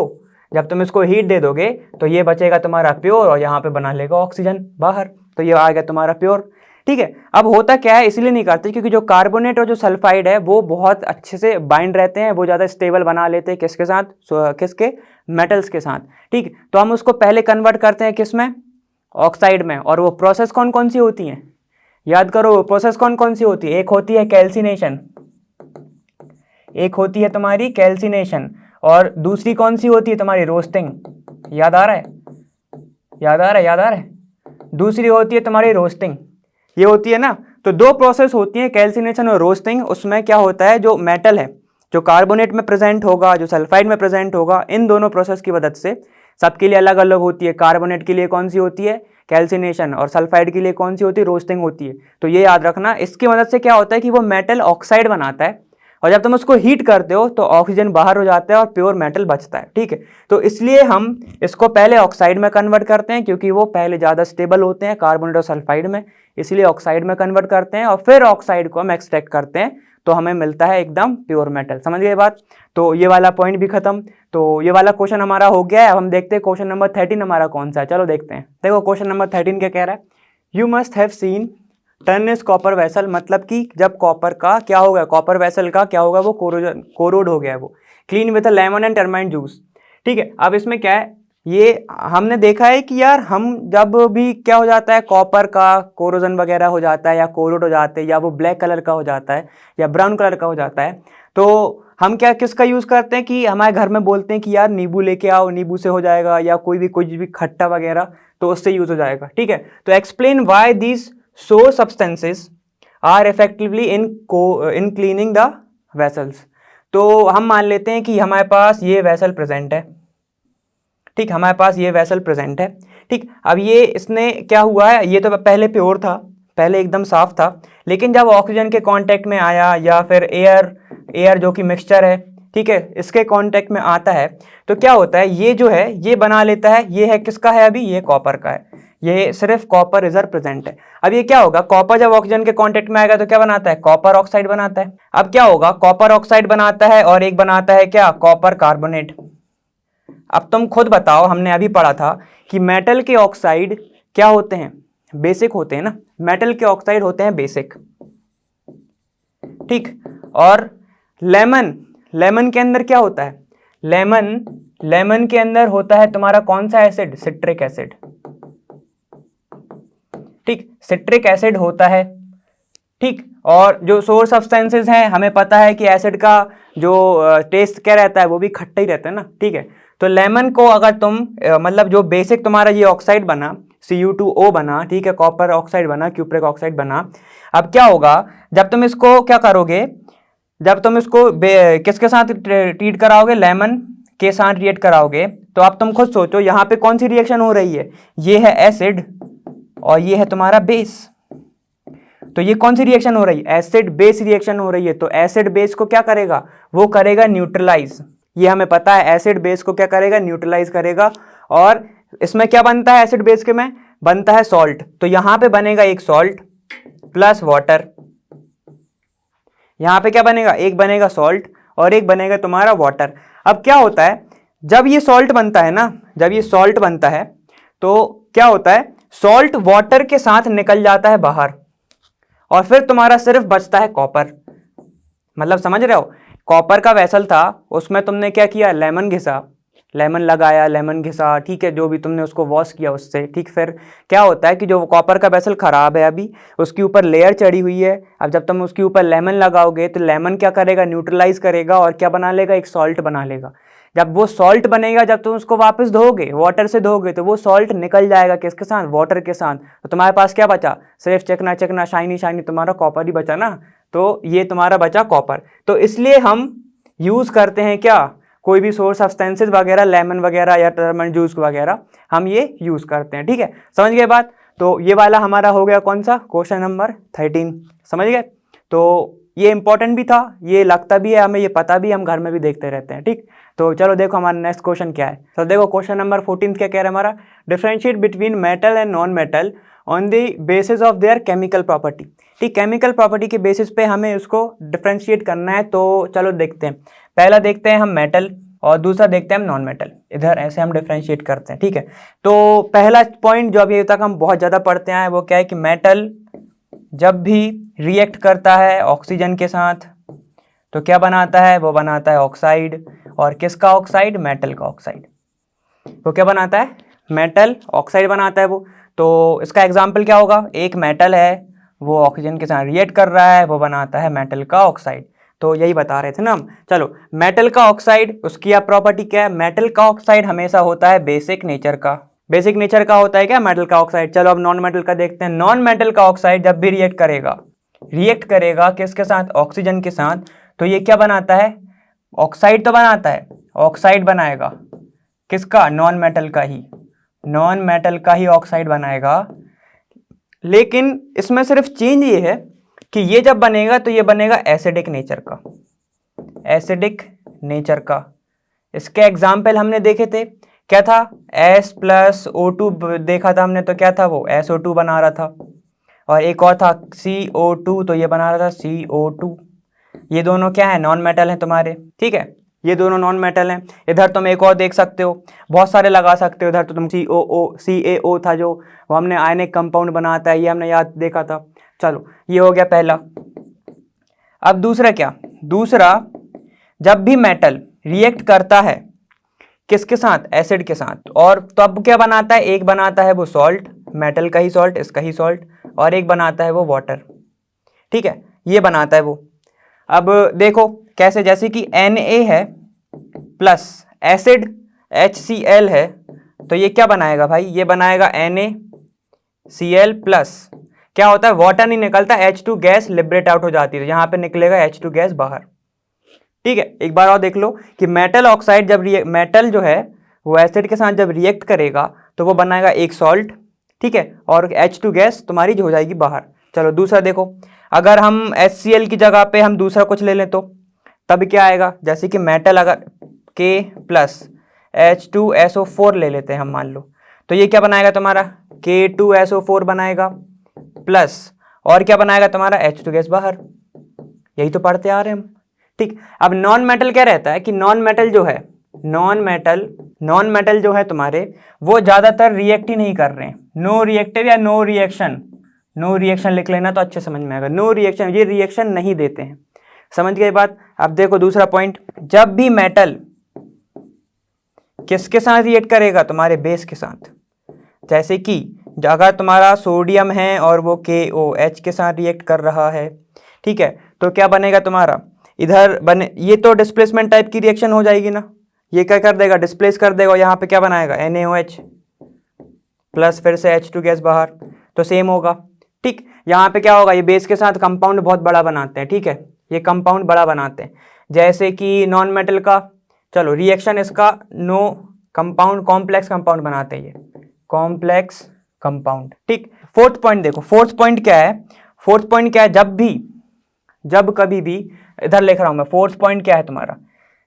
जब तुम इसको हीट दे दोगे तो ये बचेगा तुम्हारा प्योर और यहाँ पे बना लेगा ऑक्सीजन बाहर, तो ये आ गया तुम्हारा प्योर। ठीक है, अब होता क्या है, इसलिए नहीं करते क्योंकि जो कार्बोनेट और जो सल्फाइड है वो बहुत अच्छे से बाइंड रहते हैं, वो ज़्यादा स्टेबल बना लेते हैं किसके साथ, किसके, मेटल्स के साथ। ठीक, तो हम उसको पहले कन्वर्ट करते हैं किस में, ऑक्साइड में। और वो प्रोसेस कौन कौन सी होती हैं, याद करो प्रोसेस कौन कौन सी होती है, एक होती है कैल्सिनेशन, एक होती है तुम्हारी कैल्सिनेशन, और दूसरी कौन सी होती है तुम्हारी, रोस्टिंग। याद आ रहा है, याद आ रहा है, याद आ रहा है, दूसरी होती है तुम्हारी रोस्टिंग, ये होती है ना। तो दो प्रोसेस होती है, कैल्सिनेशन और रोस्टिंग। उसमें क्या होता है, जो मेटल है जो कार्बोनेट में प्रेजेंट होगा, जो सल्फाइड में प्रेजेंट होगा, इन दोनों प्रोसेस की मदद से, सबके लिए अलग अलग होती है, कार्बोनेट के लिए कौन सी होती है, कैल्सिनेशन, और सल्फाइड के लिए कौन सी होती है, रोस्टिंग होती है। तो ये याद रखना, इसकी मदद से क्या होता है कि वो मेटल ऑक्साइड बनाता है, और जब तुम उसको हीट करते हो तो ऑक्सीजन बाहर हो जाता है और प्योर मेटल बचता है। ठीक है, तो इसलिए हम इसको पहले ऑक्साइड में कन्वर्ट करते हैं क्योंकि वो पहले ज़्यादा स्टेबल होते हैं कार्बोनेट और सल्फाइड में, इसलिए ऑक्साइड में कन्वर्ट करते हैं, और फिर ऑक्साइड को हम एक्सट्रैक्ट करते हैं तो हमें मिलता है एकदम प्योर मेटल। समझ गए बात। तो ये वाला पॉइंट भी खत्म, तो ये वाला क्वेश्चन हमारा हो गया है। अब हम देखते हैं क्वेश्चन नंबर 13 हमारा कौन सा है, चलो देखते हैं। देखो क्वेश्चन नंबर 13 क्या कह रहा है, you must have seen Stoinis copper vessel, मतलब कि जब कॉपर का क्या हो गया, कॉपर वेसल का क्या होगा, वो कोरोड हो गया है, वो clean with lemon and टर्माइन juice. ठीक है, अब इसमें क्या है, ये हमने देखा है कि यार हम जब भी क्या हो जाता है, कॉपर का कोरोजन वगैरह हो जाता है या कोरोड हो जाते हैं, या वो ब्लैक कलर का हो जाता है या ब्राउन कलर का हो जाता है, तो हम क्या किसका यूज़ करते हैं कि हमारे घर में बोलते हैं कि यार नींबू लेके आओ, नींबू से हो जाएगा, या कोई भी खट्टा वगैरह, तो उससे यूज़ हो जाएगा। ठीक है, तो explain why these so substances are effectively in cleaning the vessels। तो हम मान लेते हैं कि हमारे पास ये वेसल प्रेजेंट है, ठीक, हमारे पास ये वेसल प्रेजेंट है। ठीक, अब ये इसने क्या हुआ है, ये तो पहले प्योर था, पहले एकदम साफ था, लेकिन जब ऑक्सीजन के कांटेक्ट में आया या फिर एयर जो कि मिक्सचर है, ठीक है, इसके कांटेक्ट में आता है तो क्या होता है, ये जो है ये बना लेता है, ये है किसका है, अभी ये कॉपर का है, ये सिर्फ कॉपर रिजर्व प्रेजेंट है। अब ये क्या होगा, कॉपर जब ऑक्सीजन के कांटेक्ट में आएगा तो क्या बनाता है, कॉपर ऑक्साइड बनाता है। अब क्या होगा, कॉपर ऑक्साइड बनाता है और एक बनाता है क्या, कॉपर कार्बोनेट। अब तुम खुद बताओ, हमने अभी पढ़ा था कि मेटल के ऑक्साइड क्या होते हैं, बेसिक होते हैं ना, मेटल के ऑक्साइड होते हैं बेसिक। ठीक, और लेमन के अंदर क्या होता है, लेमन के अंदर होता है तुम्हारा कौन सा एसिड, सिट्रिक एसिड। ठीक, सिट्रिक एसिड होता है। ठीक, और जो सोर्स सब्सटेंसेस हैं हमें पता है कि एसिड का जो टेस्ट क्या रहता है वो भी खट्टा ही रहता है ना, ठीक है। तो लेमन को अगर तुम मतलब जो बेसिक तुम्हारा ये ऑक्साइड बना Cu2O बना, ठीक है, कॉपर ऑक्साइड बना, क्यूप्रिक ऑक्साइड बना। अब क्या होगा जब तुम इसको क्या करोगे, जब तुम इसको किसके साथ ट्रीट कराओगे, लेमन के साथ रिएक्ट कराओगे, तो अब तुम खुद सोचो यहाँ पे कौन सी रिएक्शन हो रही है, ये है एसिड और ये है तुम्हारा बेस। तो ये कौन सी रिएक्शन हो रही है, एसिड बेस रिएक्शन हो रही है। तो एसिड बेस को क्या करेगा, वो करेगा न्यूट्रलाइज। ये हमें पता है एसिड बेस को क्या करेगा, न्यूट्रलाइज करेगा। और इसमें क्या बनता है, एसिड बेस के में बनता है सॉल्ट। तो यहां पे बनेगा एक सॉल्ट प्लस वाटर, यहां पे क्या बनेगा, एक बनेगा सॉल्ट और एक बनेगा तुम्हारा वाटर। अब क्या होता है जब ये सॉल्ट बनता है ना, जब ये सॉल्ट बनता है तो क्या होता है, सॉल्ट वाटर के साथ निकल जाता है बाहर और फिर तुम्हारा सिर्फ बचता है कॉपर। मतलब समझ रहे हो, कॉपर का वेसल था, उसमें तुमने क्या किया, लेमन घिसा, लेमन लगाया, लेमन घिसा, ठीक है, जो भी तुमने उसको वॉश किया उससे, ठीक। फिर क्या होता है कि जो कॉपर का वेसल खराब है अभी, उसके ऊपर लेयर चढ़ी हुई है। अब जब तुम उसके ऊपर लेमन लगाओगे तो लेमन क्या करेगा, न्यूट्रलाइज करेगा और क्या बना लेगा, एक सॉल्ट बना लेगा। जब वो सॉल्ट बनेगा, जब तुम उसको वापस धोगे, वाटर से धोगे, तो वो सॉल्ट निकल जाएगा किसके साथ, वाटर के साथ। तो तुम्हारे पास क्या बचा, सिर्फ चिकना चिकना शाइनी शाइनी तुम्हारा कॉपर ही बचा ना। तो ये तुम्हारा बचा कॉपर। तो इसलिए हम यूज करते हैं क्या, कोई भी सोर्स सब्सटेंसेस वगैरह, लेमन वगैरह या टर्मन जूस वगैरह, हम ये यूज करते हैं, ठीक है। समझ गए बात। तो ये वाला हमारा हो गया कौन सा, क्वेश्चन नंबर 13, समझ गए। तो ये इंपॉर्टेंट भी था, ये लगता भी है हमें, ये पता भी, हम घर में भी देखते रहते हैं, ठीक। तो चलो देखो हमारा नेक्स्ट क्वेश्चन क्या है। तो देखो क्वेश्चन नंबर 14 क्या कह रहा है हमारा, differentiate between metal and non metal on the basis of their chemical property. ठीक, केमिकल प्रॉपर्टी के बेसिस पे हमें उसको डिफरेंशिएट करना है। तो चलो देखते हैं, पहला देखते हैं हम मेटल और दूसरा देखते हैं हम नॉन मेटल। इधर ऐसे हम डिफरेंशिएट करते हैं, ठीक है। तो पहला पॉइंट जो अभी तक हम बहुत ज़्यादा पढ़ते हैं वो क्या है कि मेटल जब भी रिएक्ट करता है ऑक्सीजन के साथ तो क्या बनाता है, वो बनाता है ऑक्साइड। और किसका ऑक्साइड, मेटल का ऑक्साइड। वो क्या बनाता है, मेटल ऑक्साइड बनाता है वो। तो इसका एग्जाम्पल क्या होगा, एक मेटल है वो ऑक्सीजन के साथ रिएक्ट कर रहा है, वो बनाता है मेटल का ऑक्साइड। तो यही बता रहे थे ना हम। चलो मेटल का ऑक्साइड, उसकी आप प्रॉपर्टी क्या है, मेटल का ऑक्साइड हमेशा होता है बेसिक नेचर का। बेसिक नेचर का होता है क्या, मेटल का ऑक्साइड। चलो अब नॉन मेटल का देखते हैं। नॉन मेटल का ऑक्साइड जब भी रिएक्ट करेगा किसके साथ, ऑक्सीजन के साथ, तो ये क्या बनाता है, ऑक्साइड तो बनाता है, ऑक्साइड बनाएगा किसका, नॉन मेटल का ही, नॉन मेटल का ही ऑक्साइड बनाएगा। लेकिन इसमें सिर्फ चेंज ये है कि ये जब बनेगा तो ये बनेगा एसिडिक नेचर का, एसिडिक नेचर का। इसके एग्जाम्पल हमने देखे थे, क्या था, S+O2 देखा था हमने, तो क्या था वो, SO2 बना रहा था। और एक और था CO2, तो ये बना रहा था CO2। ये दोनों क्या है, नॉन मेटल हैं तुम्हारे, ठीक है, ये दोनों नॉन मेटल हैं। इधर तुम एक और देख सकते हो, बहुत सारे लगा सकते हो। इधर तो तुम CaO था जो वो हमने आयनिक कंपाउंड बनाता है, ये हमने याद देखा था। चलो ये हो गया पहला। अब दूसरा क्या, दूसरा जब भी मेटल रिएक्ट करता है किसके साथ, एसिड के साथ, और तब क्या बनाता है, एक बनाता है वो सॉल्ट, मेटल का ही सॉल्ट, इसका ही सॉल्ट, और एक बनाता है वो वाटर, ठीक है, ये बनाता है वो। अब देखो कैसे, जैसे कि Na है प्लस एसिड HCl है, तो ये क्या बनाएगा भाई, ये बनाएगा NaCl प्लस, क्या होता है, वाटर नहीं निकलता, H2 गैस लिबरेट आउट हो जाती है, यहाँ पे निकलेगा H2 गैस बाहर, ठीक है। एक बार और देख लो कि मेटल ऑक्साइड जब मेटल जो है वो एसिड के साथ जब रिएक्ट करेगा तो वो बनाएगा एक सॉल्ट, ठीक है, और H2 गैस तुम्हारी हो जाएगी बाहर। चलो दूसरा देखो, अगर हम HCl की जगह पे हम दूसरा कुछ ले लें तो तब क्या आएगा, जैसे कि मेटल अगर K प्लस H2SO4 ले लेते हैं हम, मान लो, तो ये क्या बनाएगा तुम्हारा, K2SO4 बनाएगा प्लस, और क्या बनाएगा तुम्हारा, H2 गैस बाहर। यही तो पढ़ते आ रहे हैं हम, ठीक। अब नॉन मेटल क्या रहता है कि नॉन मेटल जो है, नॉन मेटल जो है तुम्हारे, वो ज्यादातर रिएक्ट ही नहीं कर रहे हैं, नो रिएक्टिव या नो रिएक्शन लिख लेना तो अच्छे समझ में आएगा, नो रिएक्शन, ये रिएक्शन नहीं देते हैं, समझ गए बात। अब देखो दूसरा पॉइंट, जब भी मेटल किसके साथ रिएक्ट करेगा, तुम्हारे बेस के साथ, जैसे कि अगर तुम्हारा सोडियम है और वो KOH के साथ रिएक्ट कर रहा है, ठीक है, तो क्या बनेगा तुम्हारा, इधर बने, ये तो डिस्प्लेसमेंट टाइप की रिएक्शन हो जाएगी ना, ये क्या कर देगा, डिस्प्लेस कर देगा, और यहाँ पे क्या बनाएगा, NaOH प्लस फिर से H2 गैस बाहर, तो सेम होगा। ठीक, यहाँ पे क्या होगा, ये बेस के साथ कंपाउंड बहुत बड़ा बनाते हैं, ठीक है, ये कंपाउंड बड़ा बनाते हैं, जैसे कि नॉन मेटल का, चलो रिएक्शन इसका नो कंपाउंड कॉम्प्लेक्स कंपाउंड बनाते हैं, ये कॉम्प्लेक्स कंपाउंड। ठीक, फोर्थ पॉइंट देखो, फोर्थ पॉइंट क्या है, फोर्थ पॉइंट क्या है, जब कभी भी, इधर लिख रहा हूं मैं, फोर्थ पॉइंट क्या है तुम्हारा,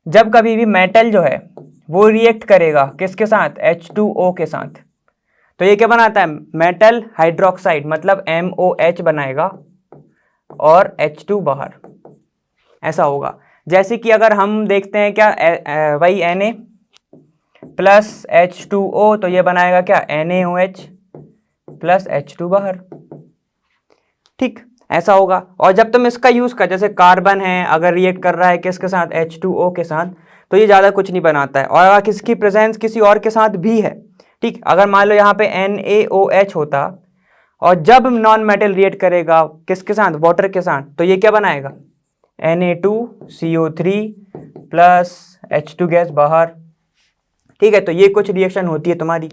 जब कभी भी मेटल जो है वो रिएक्ट करेगा किसके साथ, H2O के साथ, तो ये क्या बनाता है, मेटल हाइड्रोक्साइड, मतलब MOH बनाएगा और H2 बाहर, ऐसा होगा। जैसे कि अगर हम देखते हैं क्या, वही Na प्लस H2O, तो ये बनाएगा क्या, NaOH प्लस H2 बाहर। ठीक, ऐसा होगा। और जब तुम इसका यूज कर, जैसे कार्बन है अगर रिएक्ट कर रहा है किसके साथ, H2O के साथ, तो ये ज़्यादा कुछ नहीं बनाता है। और अगर किसकी प्रेजेंस किसी और के साथ भी है, ठीक, अगर मान लो यहाँ पे NaOH होता, और जब नॉन मेटल रिएक्ट करेगा किसके साथ, वाटर के साथ, तो ये क्या बनाएगा, Na2CO3 प्लस H2 गैस बाहर। ठीक है, तो ये कुछ रिएक्शन होती है तुम्हारी।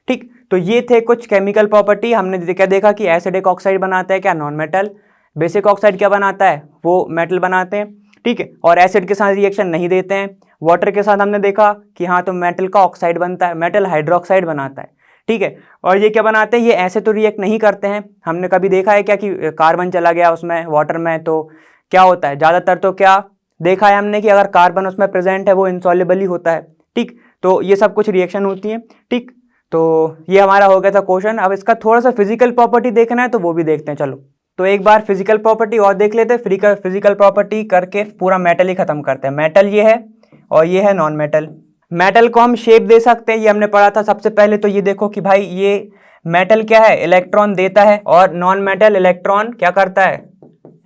ठीक, तो ये थे कुछ केमिकल प्रॉपर्टी। हमने क्या देखा कि एसिडिक ऑक्साइड बनाता है क्या, नॉन मेटल, बेसिक ऑक्साइड क्या बनाता है, वो मेटल बनाते हैं। ठीक है, और एसिड के साथ रिएक्शन नहीं देते हैं। वाटर के साथ हमने देखा कि हाँ, तो मेटल का ऑक्साइड बनता है, मेटल हाइड्रोक्साइड बनाता है। ठीक है, और ये क्या बनाते हैं, ये ऐसे तो रिएक्ट नहीं करते हैं। हमने कभी देखा है क्या कि कार्बन चला गया उसमें वाटर में, तो क्या होता है, ज़्यादातर तो क्या देखा है हमने कि अगर कार्बन उसमें प्रेजेंट है वो इनसॉल्युबल ही होता है। ठीक, तो ये सब कुछ रिएक्शन होती है। ठीक, तो ये हमारा हो गया था क्वेश्चन। अब इसका थोड़ा सा फिजिकल प्रॉपर्टी देखना है तो वो भी देखते हैं। चलो, तो एक बार फिजिकल प्रॉपर्टी और देख लेते हैं। फिजिकल प्रॉपर्टी करके पूरा मेटल ही खत्म करते हैं। मेटल ये है और ये है नॉन मेटल। मेटल को हम शेप दे सकते हैं, ये हमने पढ़ा था सबसे पहले। तो ये देखो कि भाई ये मेटल क्या है, इलेक्ट्रॉन देता है, और नॉन मेटल इलेक्ट्रॉन क्या करता है,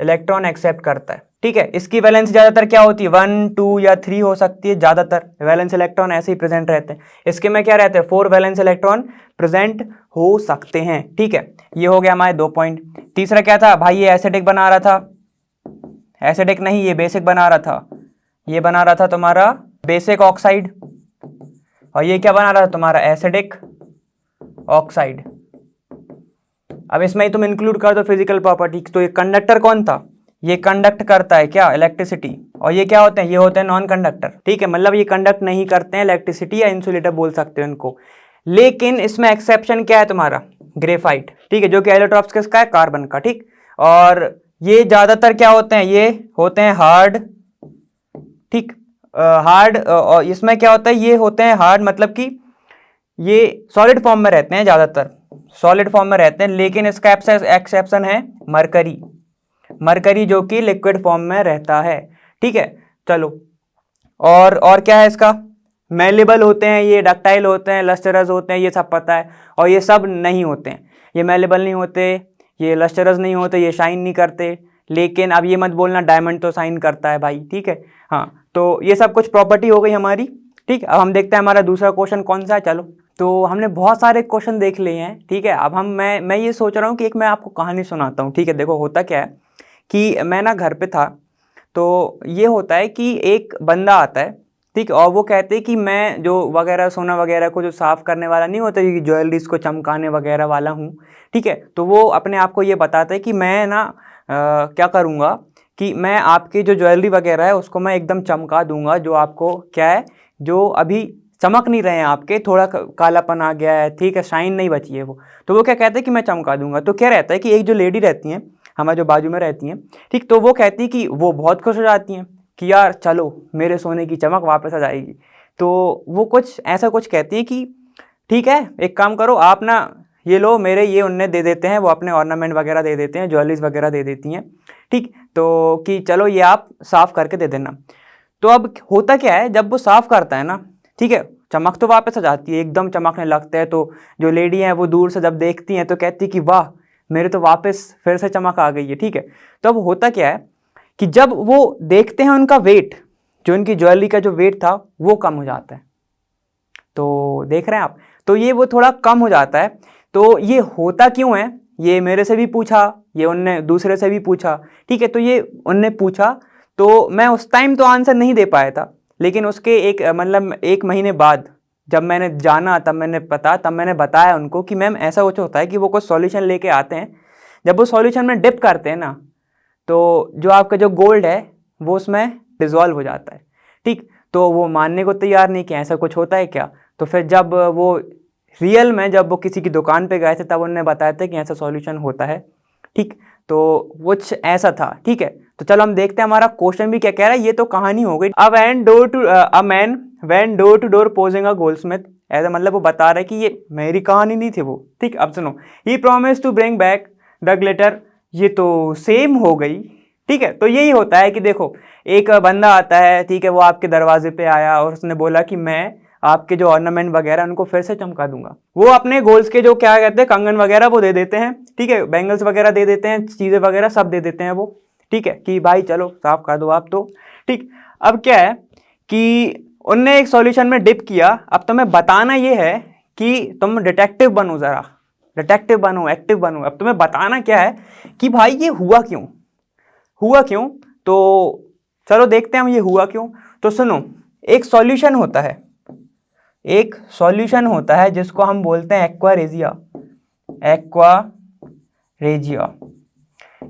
इलेक्ट्रॉन एक्सेप्ट करता है। ठीक है, इसकी वैलेंस ज्यादातर क्या होती है, 1, 2 या 3 हो सकती है। ज्यादातर वैलेंस इलेक्ट्रॉन ऐसे ही प्रेजेंट रहते हैं। इसके में क्या रहते हैं, 4 वैलेंस इलेक्ट्रॉन प्रेजेंट हो सकते हैं। ठीक है, ये हो गया हमारे 2 पॉइंट। तीसरा क्या था भाई, ये एसिडिक बना रहा था, एसिडिक नहीं, ये बेसिक बना रहा था। ये बना रहा था तुम्हारा बेसिक ऑक्साइड, और ये क्या बना रहा था तुम्हारा, एसिडिक ऑक्साइड। अब इसमें ही तुम इंक्लूड कर दो फिजिकल प्रॉपर्टी। तो ये कंडक्टर कौन था, ये कंडक्ट करता है क्या, इलेक्ट्रिसिटी। और ये क्या होते हैं, ये होते हैं नॉन कंडक्टर। ठीक है, मतलब ये कंडक्ट नहीं करते हैं इलेक्ट्रिसिटी, या इंसुलेटर बोल सकते हो इनको। लेकिन इसमें एक्सेप्शन क्या है तुम्हारा, ग्रेफाइट। ठीक है, जो कि एलोट्रॉप्स किसका है, कार्बन का। ठीक, और ये ज्यादातर क्या होते हैं, ये होते हैं हार्ड। ठीक, हार्ड, और इसमें क्या होता है, ये होते हैं हार्ड, मतलब कि ये सॉलिड फॉर्म में रहते हैं, ज्यादातर सॉलिड फॉर्म में रहते हैं। लेकिन इसका एक्सेप्शन है मरकरी, मरकरी जो कि लिक्विड फॉर्म में रहता है। ठीक है, चलो, और क्या है इसका, मेलेबल होते हैं, ये डक्टाइल होते हैं, लस्टरस होते हैं, ये सब पता है। और ये सब नहीं होते हैं, ये मेलेबल नहीं होते, ये लस्टरस नहीं होते, ये शाइन नहीं करते। लेकिन अब ये मत बोलना डायमंड तो शाइन करता है भाई। ठीक है, हाँ, तो ये सब कुछ प्रॉपर्टी हो गई हमारी। ठीक, अब हम देखते हैं हमारा दूसरा क्वेश्चन कौन सा है। चलो, तो हमने बहुत सारे क्वेश्चन देख लिए हैं। ठीक है, अब मैं ये सोच रहा हूँ कि एक मैं आपको कहानी सुनाता हूँ। ठीक है, देखो होता क्या है कि मैं ना घर पे था, तो ये होता है कि एक बंदा आता है, ठीक, और वो कहते हैं कि मैं जो वगैरह सोना वगैरह को जो साफ़ करने वाला नहीं होता, कि ज्वेलरीज को चमकाने वगैरह वाला हूँ। ठीक है, तो वो अपने आप को ये बताता है कि मैं ना क्या करूँगा कि मैं आपकी जो ज्वेलरी वगैरह है उसको मैं एकदम चमका दूंगा, जो आपको क्या है, जो अभी चमक नहीं रहे हैं आपके, थोड़ा कालापन आ गया है, ठीक है, शाइन नहीं बची है वो। तो वो क्या कहते हैं कि मैं चमका दूंगा। तो क्या रहता है कि एक जो लेडी रहती हैं हमारे जो बाजू में रहती हैं, ठीक, तो वो कहती है कि वो बहुत खुश हो जाती हैं कि यार चलो मेरे सोने की चमक वापस आ जाएगी। तो वो कुछ ऐसा कुछ कहती है कि ठीक है, एक काम करो आप ना, ये लो मेरे, ये उन्हें दे देते हैं, वो अपने ऑर्नामेंट वगैरह दे देते हैं, ज्वेलरीज वगैरह दे देती हैं। ठीक, तो कि चलो ये आप साफ़ करके दे देना। तो अब होता क्या है, जब वो साफ़ करता है ना, ठीक है, चमक तो वापस आ जाती है, एकदम चमकने लगता है। तो जो लेडी हैं वो दूर से जब देखती हैं तो कहती है कि वाह, मेरे तो वापस फिर से चमक आ गई है। ठीक है, तो अब होता क्या है कि जब वो देखते हैं उनका वेट, जो उनकी ज्वेलरी का जो वेट था वो कम हो जाता है। तो देख रहे हैं आप, तो ये वो थोड़ा कम हो जाता है। तो ये होता क्यों है, ये मेरे से भी पूछा, ये उनने दूसरे से भी पूछा, ठीक है। तो ये उनने पूछा तो मैं उस टाइम तो आंसर नहीं दे पाया था, लेकिन उसके एक मतलब 1 महीने बाद जब मैंने जाना तब मैंने बताया उनको कि मैम ऐसा कुछ होता है कि वो कुछ सॉल्यूशन लेके आते हैं, जब वो सॉल्यूशन में डिप करते हैं ना तो जो आपका जो गोल्ड है वो उसमें डिज़ोल्व हो जाता है, ठीक। तो वो मानने को तैयार नहीं कि ऐसा कुछ होता है क्या। तो फिर जब वो रियल में जब वो किसी की दुकान पे गए थे तब उन्होंने बताया था कि ऐसा सॉल्यूशन होता है, ठीक। तो कुछ ऐसा था, ठीक है। तो चलो हम देखते हैं हमारा क्वेश्चन भी क्या कह रहा है। ये तो कहानी हो गई। A man went door to door posing a goldsmith, ऐसा मतलब वो बता रहे कि ये मेरी कहानी नहीं थी वो, ठीक। अब सुनो, he promise to bring back the glitter, ये तो सेम हो गई, ठीक है। तो यही होता है कि देखो एक बंदा आता है, ठीक है, वो आपके दरवाजे पे आया और उसने बोला कि मैं आपके जो ऑर्नामेंट वगैरह उनको फिर से चमका दूंगा। वो अपने गोल्स के जो क्या कहते हैं कंगन वगैरह वो दे देते हैं, ठीक है, बैंगल्स वगैरह दे देते हैं, चीज़ें वगैरह सब दे देते हैं वो, ठीक है, कि भाई चलो साफ कर दो आप तो, ठीक। अब क्या है कि उनने एक सॉल्यूशन में डिप किया। अब तुम्हें बताना ये है कि तुम डिटेक्टिव बनो, ज़रा डिटेक्टिव बनो, एक्टिव बनो। अब तुम्हें बताना क्या है कि भाई ये हुआ क्यों। तो चलो देखते हैं हम ये हुआ क्यों। तो सुनो, एक सॉल्यूशन होता है जिसको हम बोलते हैं एक्वारेजिया,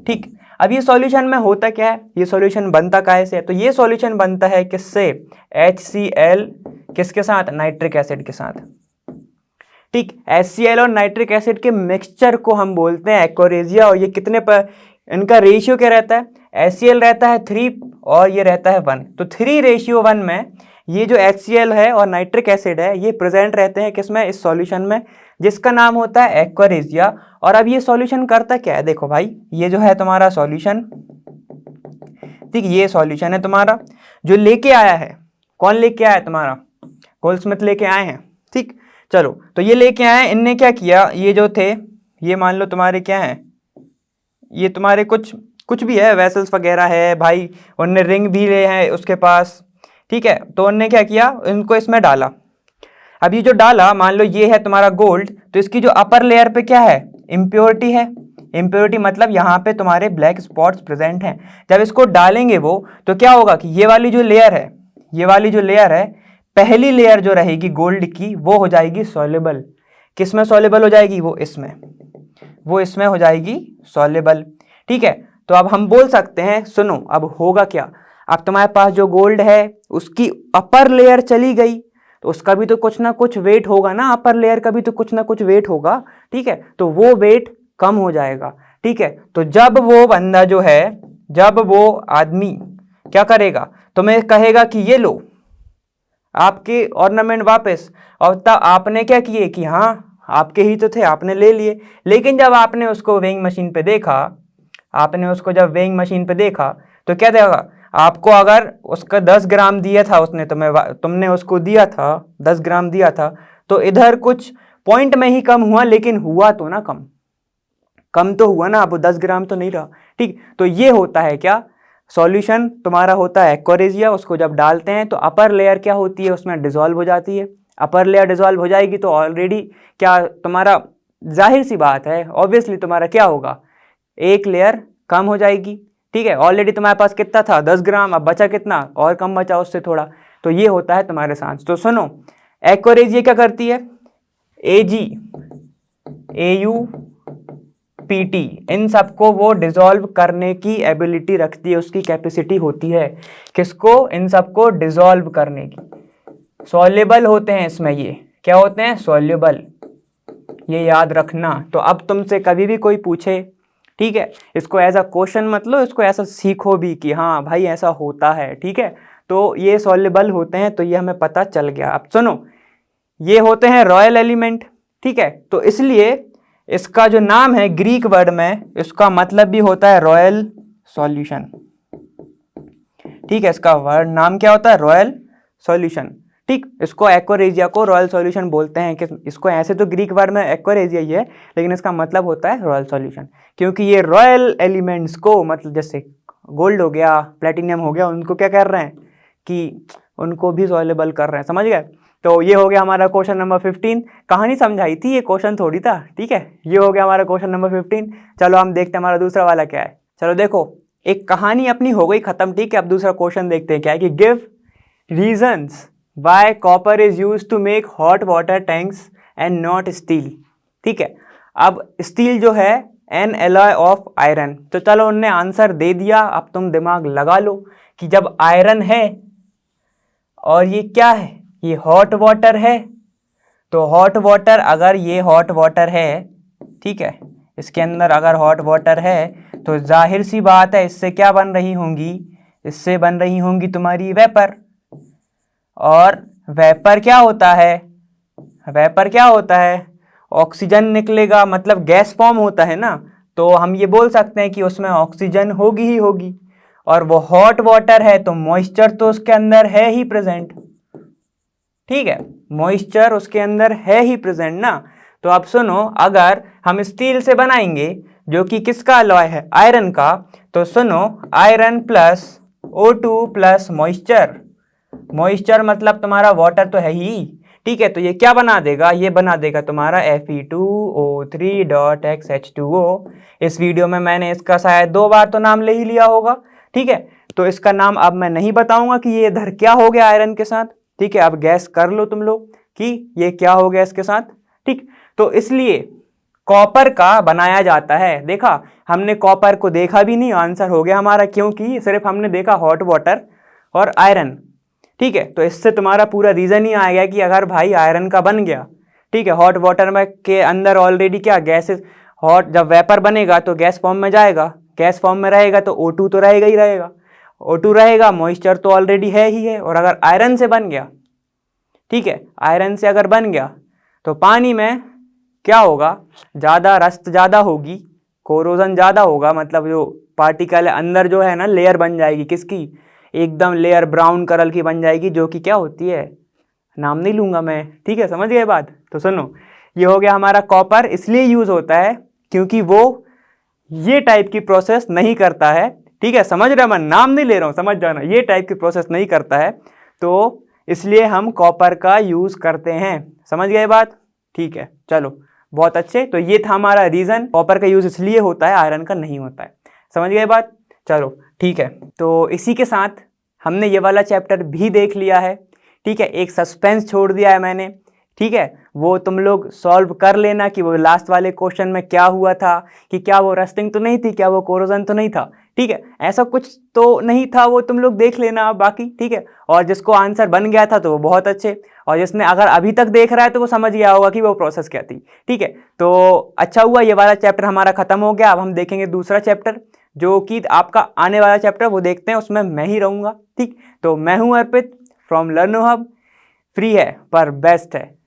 ठीक। अब ये सॉल्यूशन में होता क्या है, ये सॉल्यूशन बनता काहे से है, तो ये सॉल्यूशन बनता है किससे, HCl किसके साथ, नाइट्रिक एसिड के साथ, ठीक। HCl और नाइट्रिक एसिड के मिक्सचर को हम बोलते हैं एक्वारेजिया। और ये कितने पर, इनका रेशियो क्या रहता है, HCl रहता है 3 और ये रहता है 1, तो 3:1 में ये जो HCl है और नाइट्रिक एसिड है ये प्रेजेंट रहते हैं किसमें, इस सॉल्यूशन में, जिसका नाम होता है एक्वारेजिया। और अब ये सॉल्यूशन करता क्या है, देखो भाई ये जो है तुम्हारा सॉल्यूशन, ठीक, ये सॉल्यूशन है तुम्हारा जो लेके आया है, कौन लेके आया है, तुम्हारा गोल्डस्मिथ लेके आए हैं, ठीक। चलो तो ये लेके आए, इनने क्या किया, ये जो थे ये मान लो तुम्हारे क्या हैं, ये तुम्हारे कुछ भी है, वेसल्स वगैरह है भाई, उनने रिंग भी ले हैं उसके पास, ठीक है। तो उनने क्या किया, इनको इसमें डाला। अब ये जो डाला, मान लो ये है तुम्हारा गोल्ड, तो इसकी जो अपर लेयर पे क्या है, इम्प्योरिटी है। इम्प्योरिटी मतलब यहाँ पे तुम्हारे ब्लैक स्पॉट्स प्रेजेंट हैं। जब इसको डालेंगे वो, तो क्या होगा कि ये वाली जो लेयर है, पहली लेयर जो रहेगी गोल्ड की वो हो जाएगी सॉल्युबल। किसमें सॉल्युबल हो जाएगी, वो इसमें हो जाएगी सॉल्युबल, ठीक है। तो अब हम बोल सकते हैं, सुनो अब होगा क्या, अब तुम्हारे पास जो गोल्ड है उसकी अपर लेयर चली गई, तो उसका भी तो कुछ ना कुछ वेट होगा ना, अपर लेयर का भी तो कुछ ना कुछ वेट होगा, ठीक है। तो वो वेट कम हो जाएगा, ठीक है। तो जब वो बंदा जो है, जब वो आदमी क्या करेगा, तुम्हें कहेगा कि ये लो आपके ऑर्नामेंट वापस, और तब आपने क्या किए कि हाँ आपके ही तो थे, आपने ले लिए। लेकिन जब आपने उसको वेइंग मशीन पे देखा, तो क्या देगा आपको, अगर उसका 10 ग्राम दिया था उसने तुमने उसको दिया था 10 ग्राम दिया था, तो इधर कुछ पॉइंट में ही कम हुआ, लेकिन हुआ तो ना कम तो हुआ ना, अब 10 ग्राम तो नहीं रहा, ठीक। तो ये होता है क्या, सॉल्यूशन तुम्हारा होता है एक्वारेजिया। उसको जब डालते हैं तो अपर लेयर क्या होती है, उसमें डिसॉल्व हो जाती है। अपर लेयर डिसॉल्व हो जाएगी तो ऑलरेडी क्या तुम्हारा, जाहिर सी बात है, ऑब्वियसली तुम्हारा क्या होगा, एक लेयर कम हो जाएगी, ठीक है। ऑलरेडी तुम्हारे पास कितना था, 10 ग्राम, अब बचा कितना, और कम बचा उससे थोड़ा। तो ये होता है तुम्हारे साथ। तो सुनो, एक्वारेजिया क्या करती है, AuPT, इन सबको वो डिसॉल्व करने की एबिलिटी रखती है, उसकी कैपेसिटी होती है, किसको, इन सबको डिसॉल्व करने की। सॉल्युबल होते हैं इसमें, ये क्या होते हैं, सॉल्युबल, ये याद रखना। तो अब तुमसे कभी भी कोई पूछे, ठीक है, इसको एज अ क्वेश्चन मत लो, इसको ऐसा सीखो भी कि हाँ भाई ऐसा होता है, ठीक है। तो ये सॉल्युबल होते हैं, तो ये हमें पता चल गया। अब सुनो, ये होते हैं रॉयल एलिमेंट, ठीक है। तो इसलिए इसका जो नाम है ग्रीक वर्ड में, इसका मतलब भी होता है रॉयल सॉल्यूशन, ठीक है। इसका वर्ड नाम क्या होता है, रॉयल सॉल्यूशन, ठीक। इसको एक्वारेजिया को रॉयल सॉल्यूशन बोलते हैं। कि इसको ऐसे तो ग्रीक वर्ड में एक्वारेजिया ही है, लेकिन इसका मतलब होता है रॉयल सॉल्यूशन, क्योंकि ये रॉयल एलिमेंट्स को, मतलब जैसे गोल्ड हो गया, प्लेटिनियम हो गया, उनको क्या कर रहे हैं कि उनको भी सॉल्युबल कर रहे हैं, समझ गए। तो ये हो गया हमारा क्वेश्चन नंबर 15। कहानी समझाई थी, ये क्वेश्चन थोड़ी था, ठीक है। ये हो गया हमारा क्वेश्चन नंबर 15। चलो हम देखते हैं हमारा दूसरा वाला क्या है। चलो देखो, एक कहानी अपनी हो गई खत्म, ठीक है। अब दूसरा क्वेश्चन देखते हैं क्या है कि give reasons why copper is used to make hot water tanks and not steel, ठीक है। अब स्टील जो है एन एलॉय ऑफ आयरन, तो चलो उनने आंसर दे दिया। अब तुम दिमाग लगा लो कि जब आयरन है और ये क्या है, ये हॉट वाटर है, तो हॉट वाटर, अगर ये हॉट वाटर है, ठीक है, इसके अंदर अगर हॉट वाटर है तो जाहिर सी बात है इससे क्या बन रही होंगी, इससे बन रही होंगी तुम्हारी वेपर। और वेपर क्या होता है, वेपर क्या होता है, ऑक्सीजन निकलेगा, मतलब गैस फॉर्म होता है ना, तो हम ये बोल सकते हैं कि उसमें ऑक्सीजन होगी ही होगी। और वो हॉट वाटर है तो मॉइस्चर तो उसके अंदर है ही प्रेजेंट, ठीक है, मॉइस्चर उसके अंदर है ही प्रेजेंट ना। तो अब सुनो, अगर हम स्टील से बनाएंगे जो कि किसका अलॉय है, आयरन का, तो सुनो, iron plus O2 plus moisture, moisture मतलब तुम्हारा वाटर तो है ही, ठीक है। तो ये क्या बना देगा, ये बना देगा तुम्हारा Fe2O3.XH2O। इस वीडियो में मैंने इसका शायद 2 बार तो नाम ले ही लिया होगा, ठीक है। तो इसका नाम अब मैं नहीं बताऊंगा कि ये इधर क्या हो गया आयरन के साथ, ठीक है। अब गैस कर लो तुम लोग कि ये क्या हो गया इसके साथ, ठीक। तो इसलिए कॉपर का बनाया जाता है। देखा, हमने कॉपर को देखा भी नहीं, आंसर हो गया हमारा, क्योंकि सिर्फ हमने देखा हॉट वाटर और आयरन, ठीक है। तो इससे तुम्हारा पूरा रीजन ही आ गया कि अगर भाई आयरन का बन गया, ठीक है, हॉट वाटर में के अंदर ऑलरेडी क्या गैस, हॉट जब वेपर बनेगा तो गैस फॉर्म में जाएगा, गैस फॉर्म में रहेगा तो O2 तो रहेगा ही रहेगा, O2 रहेगा, मॉइस्चर तो ऑलरेडी है ही है। और अगर आयरन से बन गया, ठीक है, आयरन से अगर बन गया तो पानी में क्या होगा, ज़्यादा रस्ट ज़्यादा होगी, कोरोजन ज़्यादा होगा, मतलब जो पार्टिकल है अंदर जो है ना, लेयर बन जाएगी किसकी, एकदम लेयर ब्राउन कलर की बन जाएगी, जो कि क्या होती है, नाम नहीं लूंगा मैं, ठीक है, समझ गए बात। तो सुनो, ये हो गया हमारा कॉपर, इसलिए यूज होता है क्योंकि वो ये टाइप की प्रोसेस नहीं करता है, ठीक है, समझ रहे, मैं नाम नहीं ले रहा हूँ, समझ जाना, ये टाइप की प्रोसेस नहीं करता है, तो इसलिए हम कॉपर का यूज करते हैं, समझ गए बात, ठीक है। चलो बहुत अच्छे, तो ये था हमारा रीजन, कॉपर का यूज इसलिए होता है, आयरन का नहीं होता है, समझ गए बात। चलो ठीक है, तो इसी के साथ हमने ये वाला चैप्टर भी देख लिया है, ठीक है। एक सस्पेंस छोड़ दिया है मैंने, ठीक है, वो तुम लोग सॉल्व कर लेना कि वो लास्ट वाले क्वेश्चन में क्या हुआ था, कि क्या वो रस्टिंग तो नहीं थी, क्या वो कोरोजन तो नहीं था, ठीक है, ऐसा कुछ तो नहीं था, वो तुम लोग देख लेना बाकी, ठीक है। और जिसको आंसर बन गया था तो वो बहुत अच्छे, और जिसने अगर अभी तक देख रहा है तो वो समझ गया होगा कि वो प्रोसेस क्या थी, ठीक है। तो अच्छा हुआ ये वाला चैप्टर हमारा खत्म हो गया। अब हम देखेंगे दूसरा चैप्टर, जो कि आपका आने वाला चैप्टर, वो देखते हैं, उसमें मैं ही रहूँगा, ठीक। तो मैं हूँ अर्पित फ्रॉम लर्नो हब, फ्री है पर बेस्ट है।